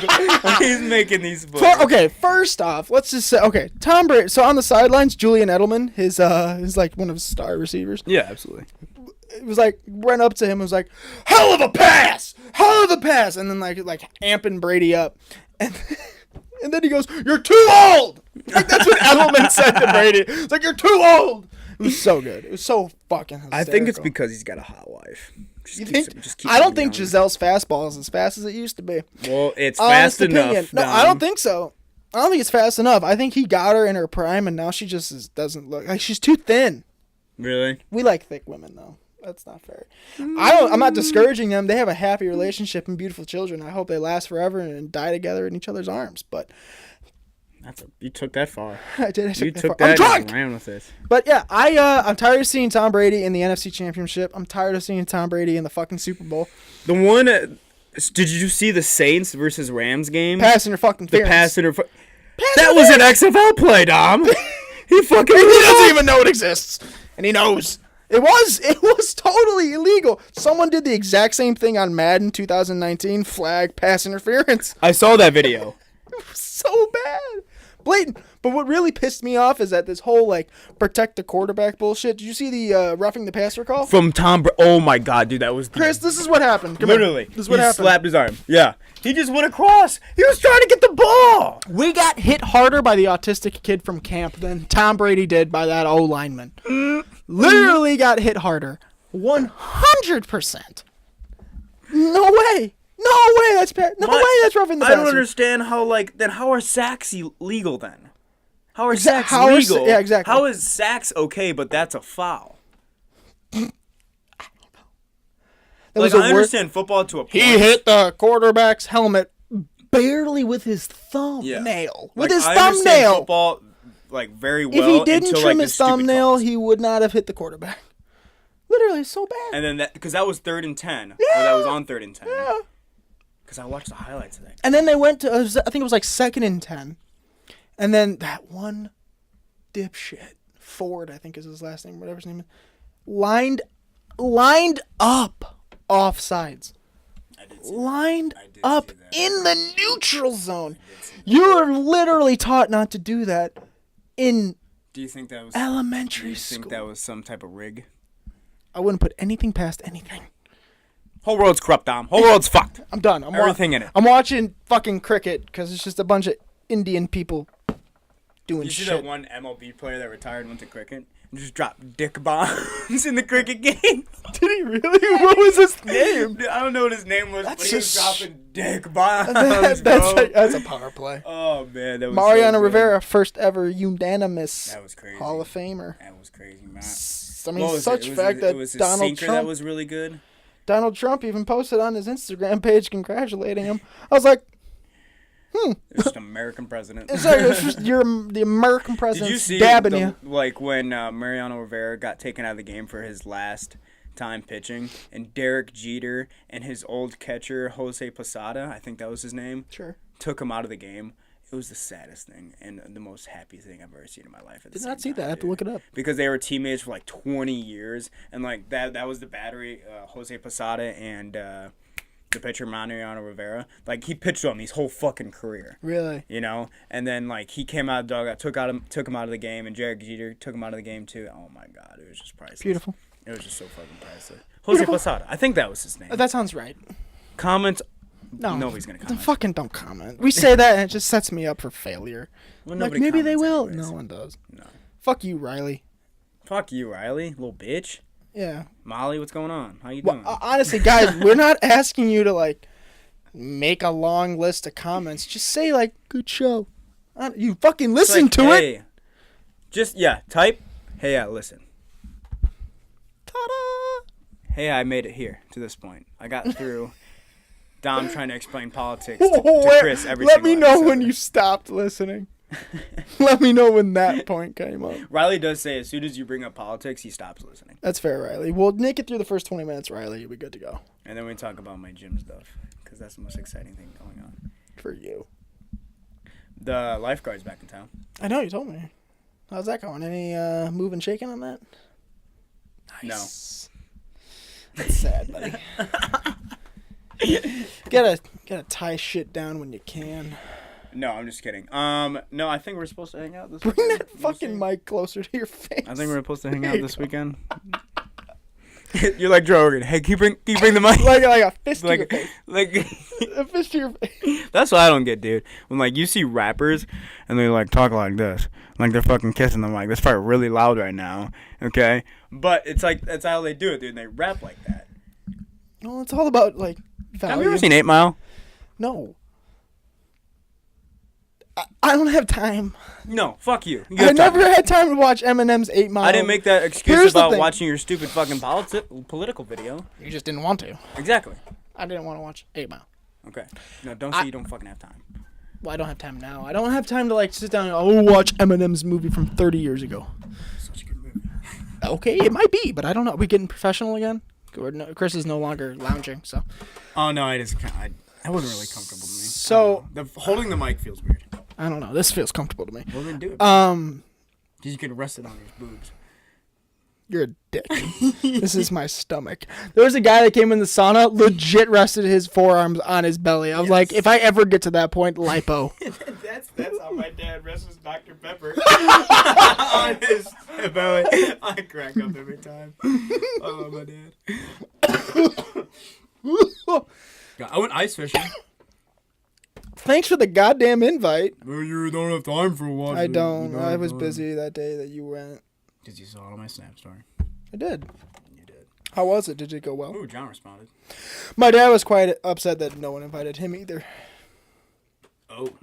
he's making these plays. Okay, first off, let's just say, Tom Brady. So on the sidelines, Julian Edelman, his like one of his star receivers. Yeah, absolutely. It was like, went up to him and was like, hell of a pass! Hell of a pass! And then like amping Brady up. And then he goes, you're too old! Like, that's what Edelman said to Brady. It's like, you're too old! It was so good. It was so fucking hysterical. I think it's because he's got a hot wife. I don't think Giselle's fastball is as fast as it used to be. Well, it's fast enough. No, I don't think so. I don't think it's fast enough. I think he got her in her prime, and now she just doesn't look... Like, she's too thin. Really? We like thick women, though. That's not fair. I'm not discouraging them. They have a happy relationship and beautiful children. I hope they last forever and die together in each other's arms. But you took that far. I did. You took that and ran with it. But yeah, I'm tired of seeing Tom Brady in the NFC Championship. I'm tired of seeing Tom Brady in the fucking Super Bowl. The one. Did you see the Saints versus Rams game? That was an XFL play, Dom. He doesn't even know it exists, and he knows. It was totally illegal. Someone did the exact same thing on Madden 2019, flag pass interference. I saw that video. It was so bad. Blatant. But what really pissed me off is that this whole, like, protect the quarterback bullshit. Did you see the roughing the passer call? From Tom Brady. Oh, my God, dude, that was... Chris, this is what happened. Literally. This is what happened. He slapped his arm. Yeah. He just went across. He was trying to get the ball. We got hit harder by the autistic kid from camp than Tom Brady did by that O-lineman. Literally got hit harder. 100%. No way. No way that's bad. No way that's roughing the passer. I don't understand how, then how are sacks legal then? How are sacks legal? Yeah, exactly. How is sacks okay, but that's a foul? I don't know. I understand football to a point. He hit the quarterback's helmet barely with his thumbnail. With his thumbnail. I understand football very well. If he didn't trim his thumbnail, he would not have hit the quarterback. Literally, it's so bad. And then because that was 3rd and 10. Yeah. Or that was on 3rd and 10. Yeah. Because I watched the highlights of that. And then they went to, I think it was 2nd and 10. And then that one dipshit, Ford, I think is his last name, whatever his name is, lined up offsides. Lined up in the neutral zone. You're literally taught not to do that in Do you think that was elementary school? Do you think that was some type of rig? I wouldn't put anything past anything. Whole world's corrupt, Dom. Whole world's fucked. I'm done. Everything in it. I'm watching fucking cricket because it's just a bunch of Indian people doing shit. You see that one MLB player that retired and went to cricket? And just dropped dick bombs in the cricket game. Did he really? What was his name? I don't know what his name was, but he was dropping dick bombs, that's a power play. Oh, man. That was Mariano so Rivera, first ever unanimous that was crazy. Hall of Famer. That was crazy, man. I mean, such fact that Donald Trump... that was really good. Donald Trump even posted on his Instagram page congratulating him. I was like, It's just American president. It's like it's just the American president. Did you see dabbing you? Like when Mariano Rivera got taken out of the game for his last time pitching, and Derek Jeter and his old catcher Jose Posada, I think that was his name, took him out of the game. It was the saddest thing and the most happy thing I've ever seen in my life. Did not see that. I have to look it up. Because they were teammates for like 20 years, and like that was the battery, Jose Posada and the pitcher Mariano Rivera. Like he pitched on his whole fucking career. Really? You know, and then like he came out of the dugout, took him out of the game, and Derek Jeter took him out of the game too. Oh my God, it was just priceless. Beautiful. It was just so fucking priceless. Jose Posada, I think that was his name. That sounds right. Comments. No, nobody's gonna comment. Fucking don't comment. We say that and it just sets me up for failure. Well, like maybe they will. Anyways. No one does. No. Fuck you, Riley. Fuck you, Riley, little bitch. Yeah. Molly, what's going on? How you doing? Honestly, guys, we're not asking you to like make a long list of comments. Just say like, "Good show." You fucking listen like, to hey, it. Just type. Hey, listen. Ta-da! Hey, I made it here to this point. I got through. Dom trying to explain politics to Chris every Let single me know episode. when you stopped listening. Let me know when that point came up. Riley does say as soon as you bring up politics, he stops listening. That's fair, Riley. We'll make it through the first 20 minutes, Riley. You'll be good to go. And then we talk about my gym stuff, because that's the most exciting thing going on. For you. The lifeguard's back in town. I know, you told me. How's that going? Any move and shaking on that? Nice. No. That's sad, buddy. Gotta tie shit down when you can. No, I'm just kidding. No, I think we're supposed to hang out this Bring weekend. that fucking mic closer to your face. I think we're supposed to hang out this weekend. You're like Joe Rogan. Hey, can you bring the mic? like a fist to your face. Like a fist to your face. That's what I don't get, dude. When like you see rappers and they like talk like this, like they're fucking kissing the mic. That's probably really loud right now, okay? But it's like that's how they do it, dude. They rap like that. Well, it's all about like value. Have you ever seen 8 Mile? No. I don't have time. No, fuck you. I never had time to watch Eminem's 8 Mile. I didn't make that excuse about watching your stupid fucking political video. You just didn't want to. Exactly. I didn't want to watch 8 Mile. Okay. No, don't say you don't fucking have time. Well, I don't have time now. I don't have time to like sit down and go, watch Eminem's movie from 30 years ago. Such a good movie. Okay, it might be, but I don't know. Are we getting professional again? Chris is no longer lounging, so. Oh no, I wasn't really comfortable to me. So holding the mic feels weird. I don't know. This feels comfortable to me. Well then do it. Because you can rest it on your boobs. You're a dick. This is my stomach. There was a guy that came in the sauna, legit rested his forearms on his belly. I was like, if I ever get to that point, lipo. That's how my dad rests his Dr. Pepper on his belly. I crack up every time. I love my dad. I went ice fishing. Thanks for the goddamn invite. You don't have time for one. I don't. I was busy that day that you went. Because you saw it on my Snap story. I did. You did. How was it? Did it go well? Ooh, John responded. My dad was quite upset that no one invited him either. Oh.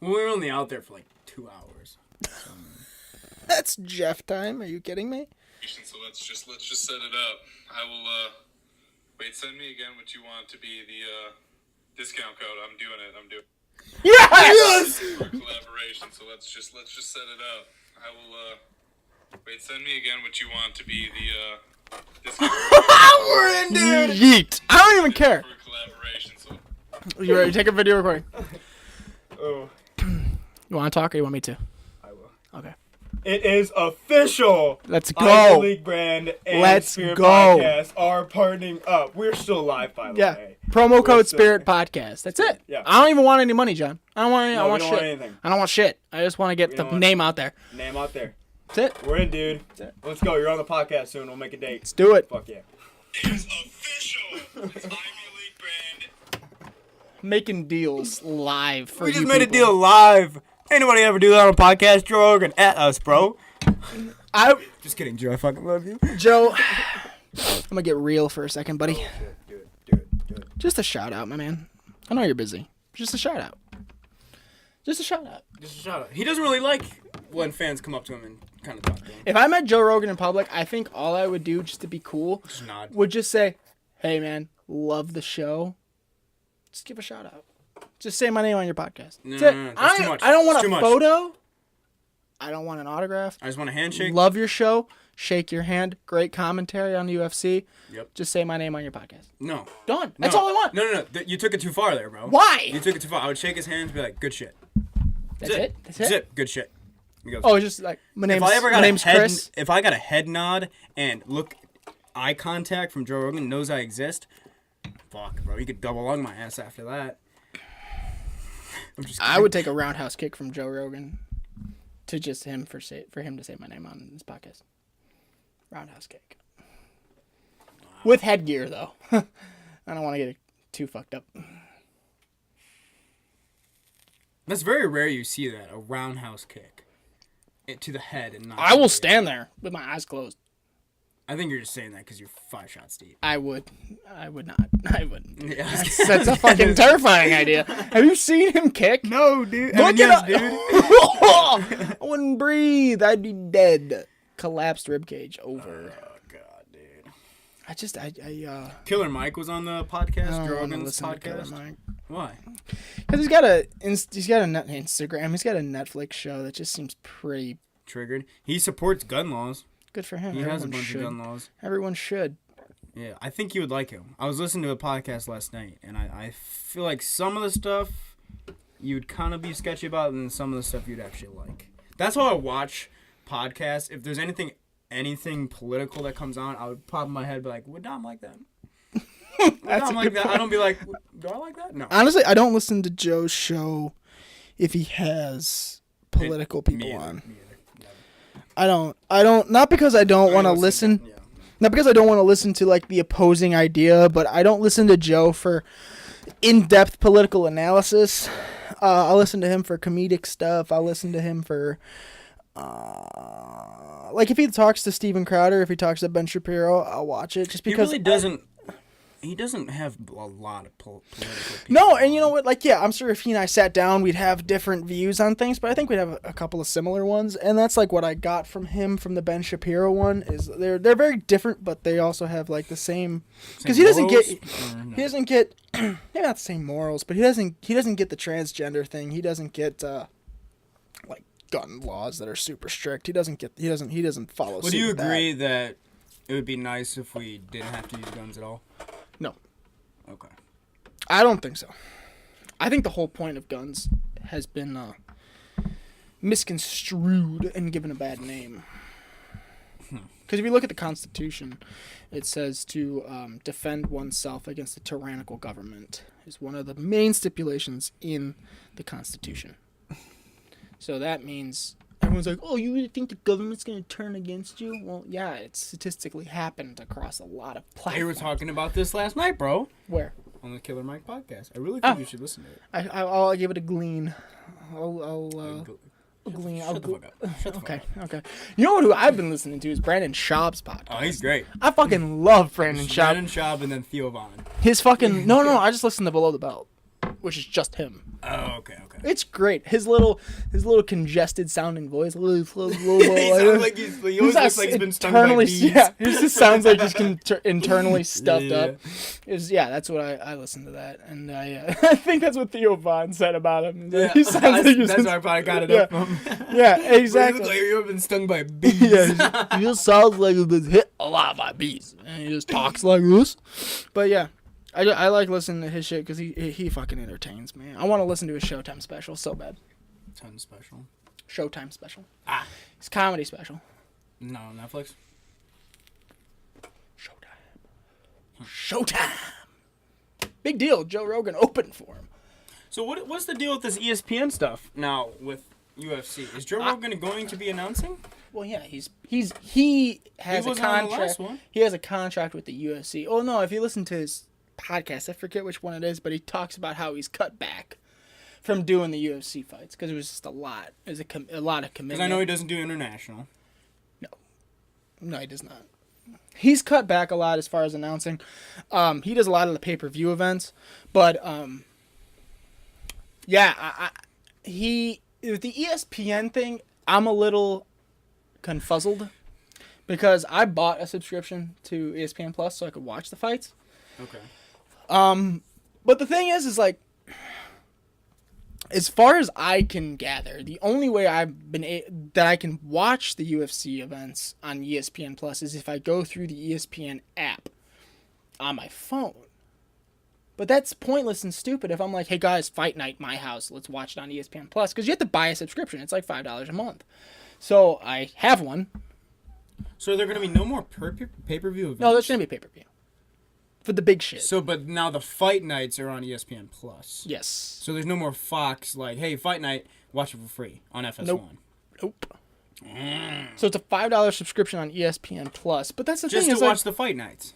Well, we were only out there for like 2 hours. So. That's Jeff time. Are you kidding me? So let's just set it up. I will wait. Send me again what you want to be the discount code. I'm doing it. Yes! For collaboration. So let's just set it up. I will wait. Send me again what you want to be the discount code. We're in, dude. Yeet. I don't even care. For collaboration. So You ready? Take a video recording. Oh. You want to talk or you want me to? I will. Okay. It is official. Let's go. Ivy League brand and Let's Spirit go. Podcast are partnering up. We're still live, by the way. Promo code Spirit Podcast. That's it. Yeah. I don't even want any money, John. I don't want any. No, I we want don't shit. want anything. I don't want shit. I just want to get the name out there. Name out there. That's it. We're in, dude. That's it. Let's go. You're on the podcast soon. We'll make a date. Let's do it. Fuck yeah. It is official. It's Ivy League brand. Making deals live for We you just made a people. deal live. Anybody ever do that on a podcast? Joe Rogan at us, bro. Just kidding, Joe. I fucking love you. Joe, I'm gonna get real for a second, buddy. Do it. Just a shout out, my man. I know you're busy. Just a shout out. Just a shout out. He doesn't really like when fans come up to him and kind of talk to him. If I met Joe Rogan in public, I think all I would do just to be cool Just nod. would just say, "Hey, man, love the show." Just give a shout out. Just say my name on your podcast. No, That's it. that's too much. I don't want That's a too much. photo. I don't want an autograph. I just want a handshake. Love your show. Shake your hand. Great commentary on the UFC. Yep. Just say my name on your podcast. No. Done. That's No. all I want. No. You took it too far there, bro. Why? You took it too far. I would shake his hands and be like, good shit. That's it. That's it. Good shit. He goes, Oh, it's just like my name's. if I ever got my name's Chris. if I got a head nod and look eye contact from Joe Rogan, knows I exist, fuck, bro. You could double lung my ass after that. I'm just I would take a roundhouse kick from Joe Rogan to just him for him to say my name on this podcast. Roundhouse kick. With headgear though. I don't want to get it too fucked up. That's very rare you see that, a roundhouse kick. To the head and not. I will stand there with my eyes closed. I think you're just saying that because you're 5 shots deep. I would not. I wouldn't. Yeah, That's a fucking terrifying idea. Have you seen him kick? No, dude. Look yes, it up. dude. I wouldn't breathe. I'd be dead. Collapsed ribcage over. Oh god, dude. I Killer Mike was on the podcast. don't Joe wanna Rogan's listen to Killer podcast. Mike. Why? Because he's got a Instagram. He's got a Netflix show that just seems pretty Triggered. He supports gun laws. good for him. He has a Everyone bunch should. of gun laws. Everyone should. Yeah, I think you would like him. I was listening to a podcast last night, and I feel like some of the stuff you'd kind of be sketchy about, and some of the stuff you'd actually like. That's how I watch podcasts. If there's anything political that comes on, I would pop in my head and be like, would Dom like that? That's Dom like that? I don't be like, do I like that? No. Honestly, I don't listen to Joe's show if he has political people Me either. on. Me either. Never. I don't. Not because I don't want to listen. Yeah. Not because I don't want to listen to like the opposing idea, but I don't listen to Joe for in-depth political analysis. I'll listen to him for comedic stuff. I'll listen to him for like if he talks to Steven Crowder, if he talks to Ben Shapiro, I'll watch it just because He really doesn't. He doesn't have a lot of political people. No, and you know what? Like, yeah, I'm sure if he and I sat down, we'd have different views on things, but I think we'd have a couple of similar ones, and that's like what I got from him from the Ben Shapiro one. Is they're very different, but they also have like the same. Because he doesn't get maybe not the same morals, but he doesn't get the transgender thing. He doesn't get like gun laws that are super strict. He doesn't follow. Would you agree that it would be nice if we didn't have to use guns at all? No. Okay. I don't think so. I think the whole point of guns has been misconstrued and given a bad name. Because if you look at the Constitution, it says to defend oneself against a tyrannical government is one of the main stipulations in the Constitution. So that means everyone's like, oh, you really think the government's going to turn against you? Well, yeah, it's statistically happened across a lot of platforms. They were talking about this last night, bro. Where? On the Killer Mike podcast. I really think you should listen to it. I'll give it a glean. I'll glean. Shut the fuck up. Shut the fuck Okay, up. okay. You know who I've been listening to is Brandon Schaub's podcast. Oh, he's great. I fucking love Brandon Schaub. Brandon Schaub and then Theo Vaughn. His fucking no. I just listen to Below the Belt, which is just him. Oh, okay. It's great. His little congested sounding voice. He sounds like he always looks like he's been stung by bees. Yeah, he just sounds like he's internally stuffed up. That's what I listen to that, and I think that's what Theo Vaughn said about him. Yeah, He sounds like that's where I probably got it up from. Yeah, You exactly. look like you've been stung by bees. Yeah, he just sounds like he's been hit a lot by bees, and he just talks like this. But yeah, I like listening to his shit because he fucking entertains me. I want to listen to his Showtime special so bad. Ton special. Showtime special. Ah. It's comedy special. No, Netflix. Showtime. Big deal. Joe Rogan opened for him. So what's the deal with this ESPN stuff now with UFC? Is Joe Rogan going to be announcing? Well, yeah, he has a wasn't on the contract. last one. He has a contract with the UFC. Oh no, if you listen to his podcast, I forget which one it is, but he talks about how he's cut back from doing the UFC fights because it was just a lot. It was a lot of commitment. Because I know he doesn't do international. No, he does not. He's cut back a lot as far as announcing. He does a lot of the pay-per-view events, but yeah, with the ESPN thing, I'm a little confuzzled because I bought a subscription to ESPN Plus so I could watch the fights. Okay. But the thing is like, as far as I can gather, the only way that I can watch the UFC events on ESPN Plus is if I go through the ESPN app on my phone. But that's pointless and stupid if I'm like, hey guys, fight night, my house, let's watch it on ESPN Plus, because you have to buy a subscription. It's like $5 a month. So I have one. So are there going to be no more pay-per-view events? No, there's going to be pay-per-view. For the big shit. So, but now the fight nights are on ESPN Plus. Yes. So there's no more Fox, like, hey, fight night, watch it for free on FS1. Nope. So it's a $5 subscription on ESPN Plus. But that's the thing. Just to watch the fight nights.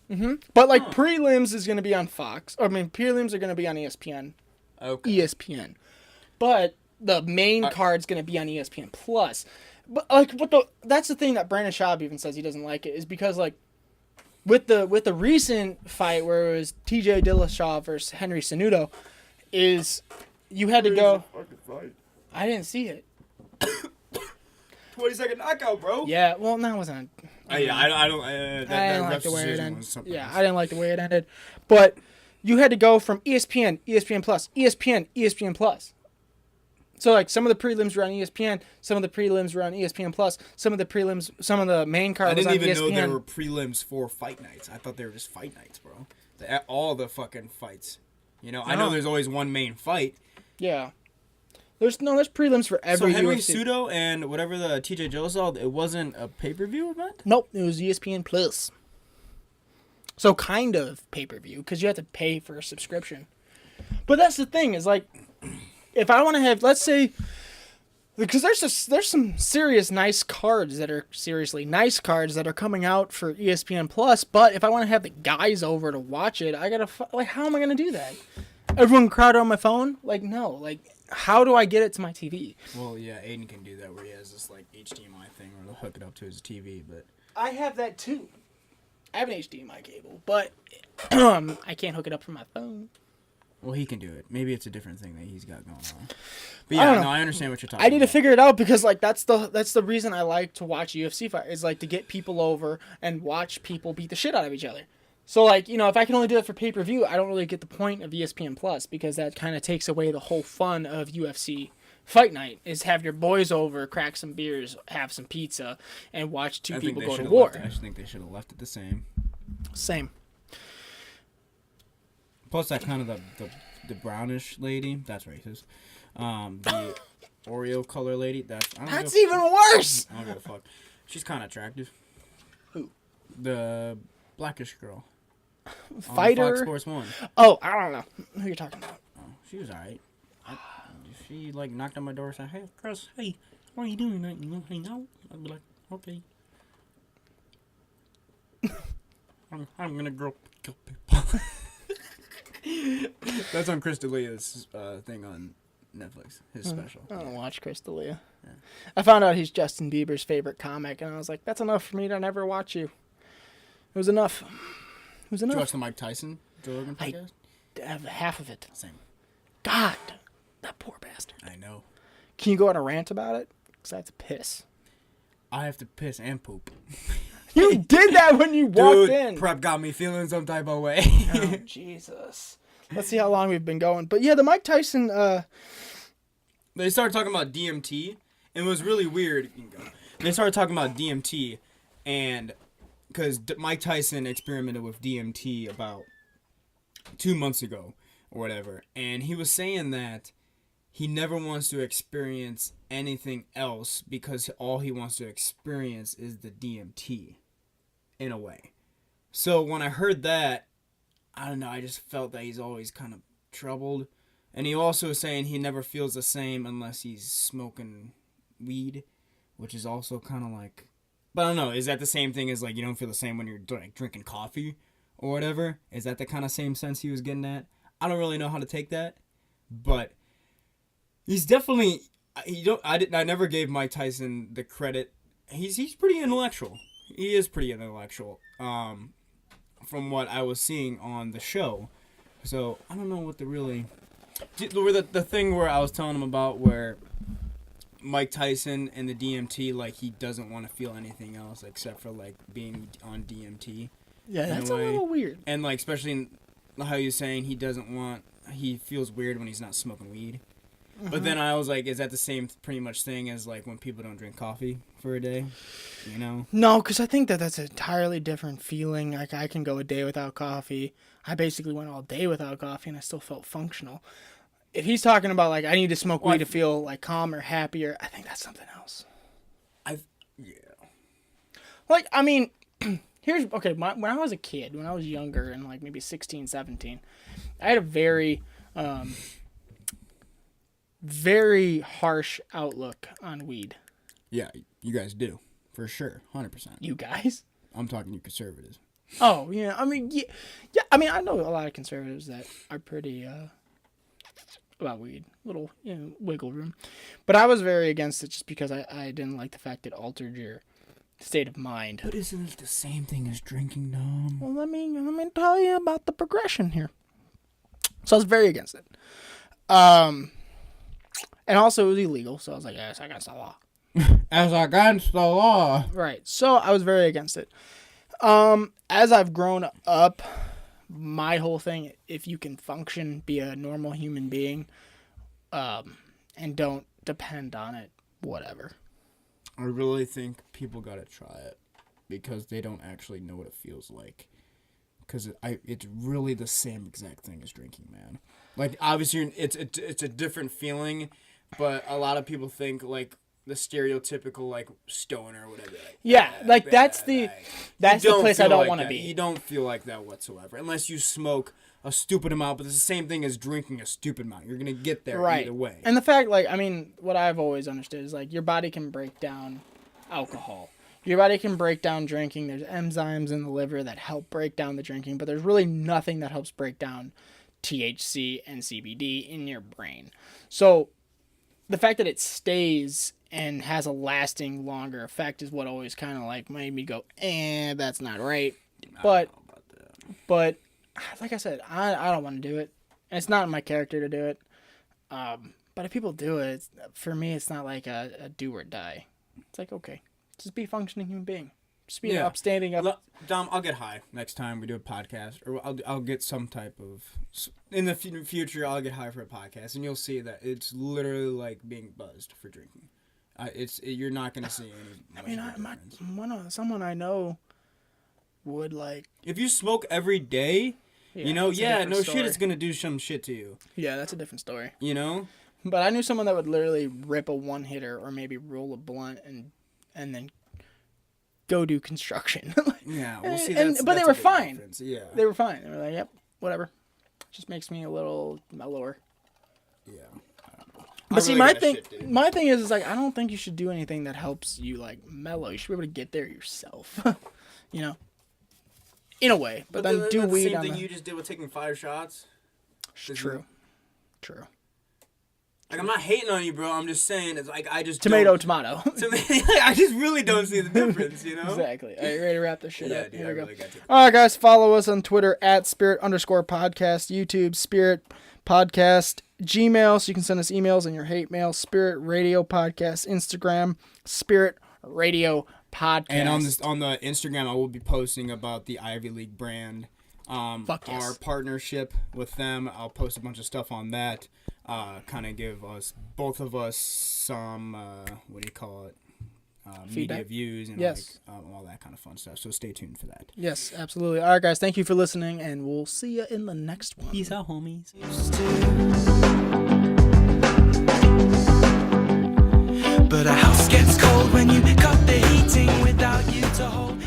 Mm-hmm. But like prelims is going to be on Fox. I mean, prelims are going to be on ESPN. Okay. ESPN. But the main card's going to be on ESPN Plus. But like, that's the thing that Brandon Schaub even says he doesn't like it is because like, with the recent fight where it was T.J. Dillashaw versus Henry Cejudo, is you had to go. I didn't see it. 20-second knockout, bro. Yeah, well, no, it wasn't. I don't. I didn't like the way it ended. Yeah, I didn't like the way it ended. But you had to go from ESPN, ESPN Plus, ESPN, ESPN Plus. So like some of the prelims were on ESPN, some of the prelims were on ESPN Plus, some of the main card was on ESPN. I didn't even know there were prelims for fight nights. I thought they were just fight nights, bro. All the fucking fights. You know, I know there's always one main fight. Yeah. There's prelims for every So Henry UFC. Cejudo and whatever the TJ Dillashaw, it wasn't a pay-per-view event? Nope, it was ESPN Plus. So kind of pay-per-view because you have to pay for a subscription. But that's the thing is like, if I want to have, let's say, because there's some serious nice cards that are coming out for ESPN Plus. But if I want to have the guys over to watch it, I gotta like, how am I gonna do that? Everyone crowd on my phone? Like no, like how do I get it to my TV? Well, yeah, Aiden can do that where he has this like HDMI thing where he'll hook it up to his TV, but I have that too. I have an HDMI cable, but I can't hook it up from my phone. Well, he can do it. Maybe it's a different thing that he's got going on. But yeah, I understand what you're talking about. I need to figure it out because like that's the reason I like to watch UFC fight is like to get people over and watch people beat the shit out of each other. So like, you know, if I can only do that for pay-per-view, I don't really get the point of ESPN Plus because that kind of takes away the whole fun of UFC fight night is have your boys over, crack some beers, have some pizza, and watch two people go to war. I just think they should have left it the same. Same. Plus that kind of the brownish lady, that's racist. The Oreo color lady, that's even worse. I don't give a fuck. She's kind of attractive. Who? The blackish girl. Fighter. On Fox Sports 1. Oh, I don't know who you're talking about. Oh, she was alright. She like knocked on my door and said, "Hey, Chris, hey, what are you doing tonight? You want to hang out?" I'd be like, "Okay." I'm gonna kill people. That's on Chris D'Elia's thing on Netflix, his special. I don't watch Chris D'Elia. Yeah. I found out he's Justin Bieber's favorite comic, and I was like, that's enough for me to never watch you. It was enough. Did you watch the Mike Tyson Joe Rogan podcast? I have half of it. Same. God, that poor bastard. I know. Can you go on a rant about it? Because I have to piss. I have to piss and poop. You did that when you walked in. Prep got me feeling some type of way. Oh, Jesus. Let's see how long we've been going. But yeah, the Mike Tyson... They started talking about DMT, and it was really weird. They started talking about DMT, and... Because Mike Tyson experimented with DMT about 2 months ago, or whatever. And he was saying that he never wants to experience anything else because all he wants to experience is the DMT, in a way. So when I heard that, I don't know, I just felt that he's always kind of troubled. And he also was saying he never feels the same unless he's smoking weed, which is also kind of like... But I don't know, is that the same thing as, like, you don't feel the same when you're like drinking coffee or whatever? Is that the kind of same sense he was getting at? I don't really know how to take that, but he's definitely... I never gave Mike Tyson the credit. He's pretty intellectual. He is pretty intellectual, from what I was seeing on the show. So, I don't know what the really... The thing where I was telling him about where Mike Tyson and the DMT, like, he doesn't want to feel anything else except for, like, being on DMT. Yeah, that's a little weird. And, like, especially in how you're saying he feels weird when he's not smoking weed. Mm-hmm. But then I was like, is that the same pretty much thing as, like, when people don't drink coffee for a day? You know? No, because I think that's an entirely different feeling. Like, I can go a day without coffee. I basically went all day without coffee, and I still felt functional. If he's talking about, like, I need to smoke weed to feel, like, calm or happier, I think that's something else. Yeah. Like, I mean, when I was a kid, when I was younger, and, like, maybe 16, 17, I had a very, very harsh outlook on weed. Yeah, you guys do. For sure. 100%. You guys? I'm talking you conservatives. Oh, yeah. I mean, yeah. I mean, I know a lot of conservatives that are pretty, about weed, little wiggle room, but I was very against it just because I didn't like the fact it altered your state of mind. But isn't it the same thing as drinking, Dom? Well, let me tell you about the progression here. So I was very against it, and also it was illegal. So I was like, yes, against the law. As against the law. Right. So I was very against it. As I've grown up, my whole thing, if you can function, be a normal human being, and don't depend on it, whatever. I really think people gotta try it because they don't actually know what it feels like. Because it's really the same exact thing as drinking, man. Like, obviously, it's a different feeling, but a lot of people think, like, the stereotypical, like, stoner or whatever. Like, yeah, like, that's the place I don't want to be. You don't feel like that whatsoever. Unless you smoke a stupid amount, but it's the same thing as drinking a stupid amount. You're going to get there either way. And the fact, like, I mean, what I've always understood is, like, your body can break down alcohol. Your body can break down drinking. There's enzymes in the liver that help break down the drinking, but there's really nothing that helps break down THC and CBD in your brain. So the fact that it stays and has a lasting longer effect is what always kind of like made me go, that's not right. But like I said, I don't want to do it. And it's not in my character to do it. But if people do it, for me, it's not like a do or die. It's like, okay, just be a functioning human being. Just be upstanding up. Dom, I'll get high next time we do a podcast, or I'll get some type of, in the future, I'll get high for a podcast, and you'll see that it's literally like being buzzed for drinking. You're not gonna see any. I mean, someone I know would like. If you smoke every day, no story. shit, it's gonna do some shit to you. Yeah, that's a different story. You know. But I knew someone that would literally rip a one hitter or maybe roll a blunt and then go do construction. Yeah, we'll see. But they were fine. Difference. Yeah, they were fine. They were like, yep, whatever. Just makes me a little mellower. Yeah. But see, my thing is like, I don't think you should do anything that helps you like mellow. You should be able to get there yourself, you know, in a way. But then do weed. Same thing you just did with taking 5 shots. True. Like, I'm not hating on you, bro. I'm just saying it's like I just tomato. I just really don't see the difference, you know. Exactly. All right, ready to wrap this shit up? Dude, Here we go. Really all right, guys, follow us on Twitter at @spirit_podcast, YouTube Spirit Podcast, Gmail, so you can send us emails and your hate mail. Spirit Radio Podcast, Instagram Spirit Radio Podcast. And on the Instagram, I will be posting about the Ivy League brand. Our partnership with them. I'll post a bunch of stuff on that. Kind of give both of us some media views and all that kind of fun stuff. So stay tuned for that. Yes, absolutely. All right, guys, thank you for listening, and we'll see you in the next one. Peace out, homies. But a house gets cold when you cut the heating without you to hold.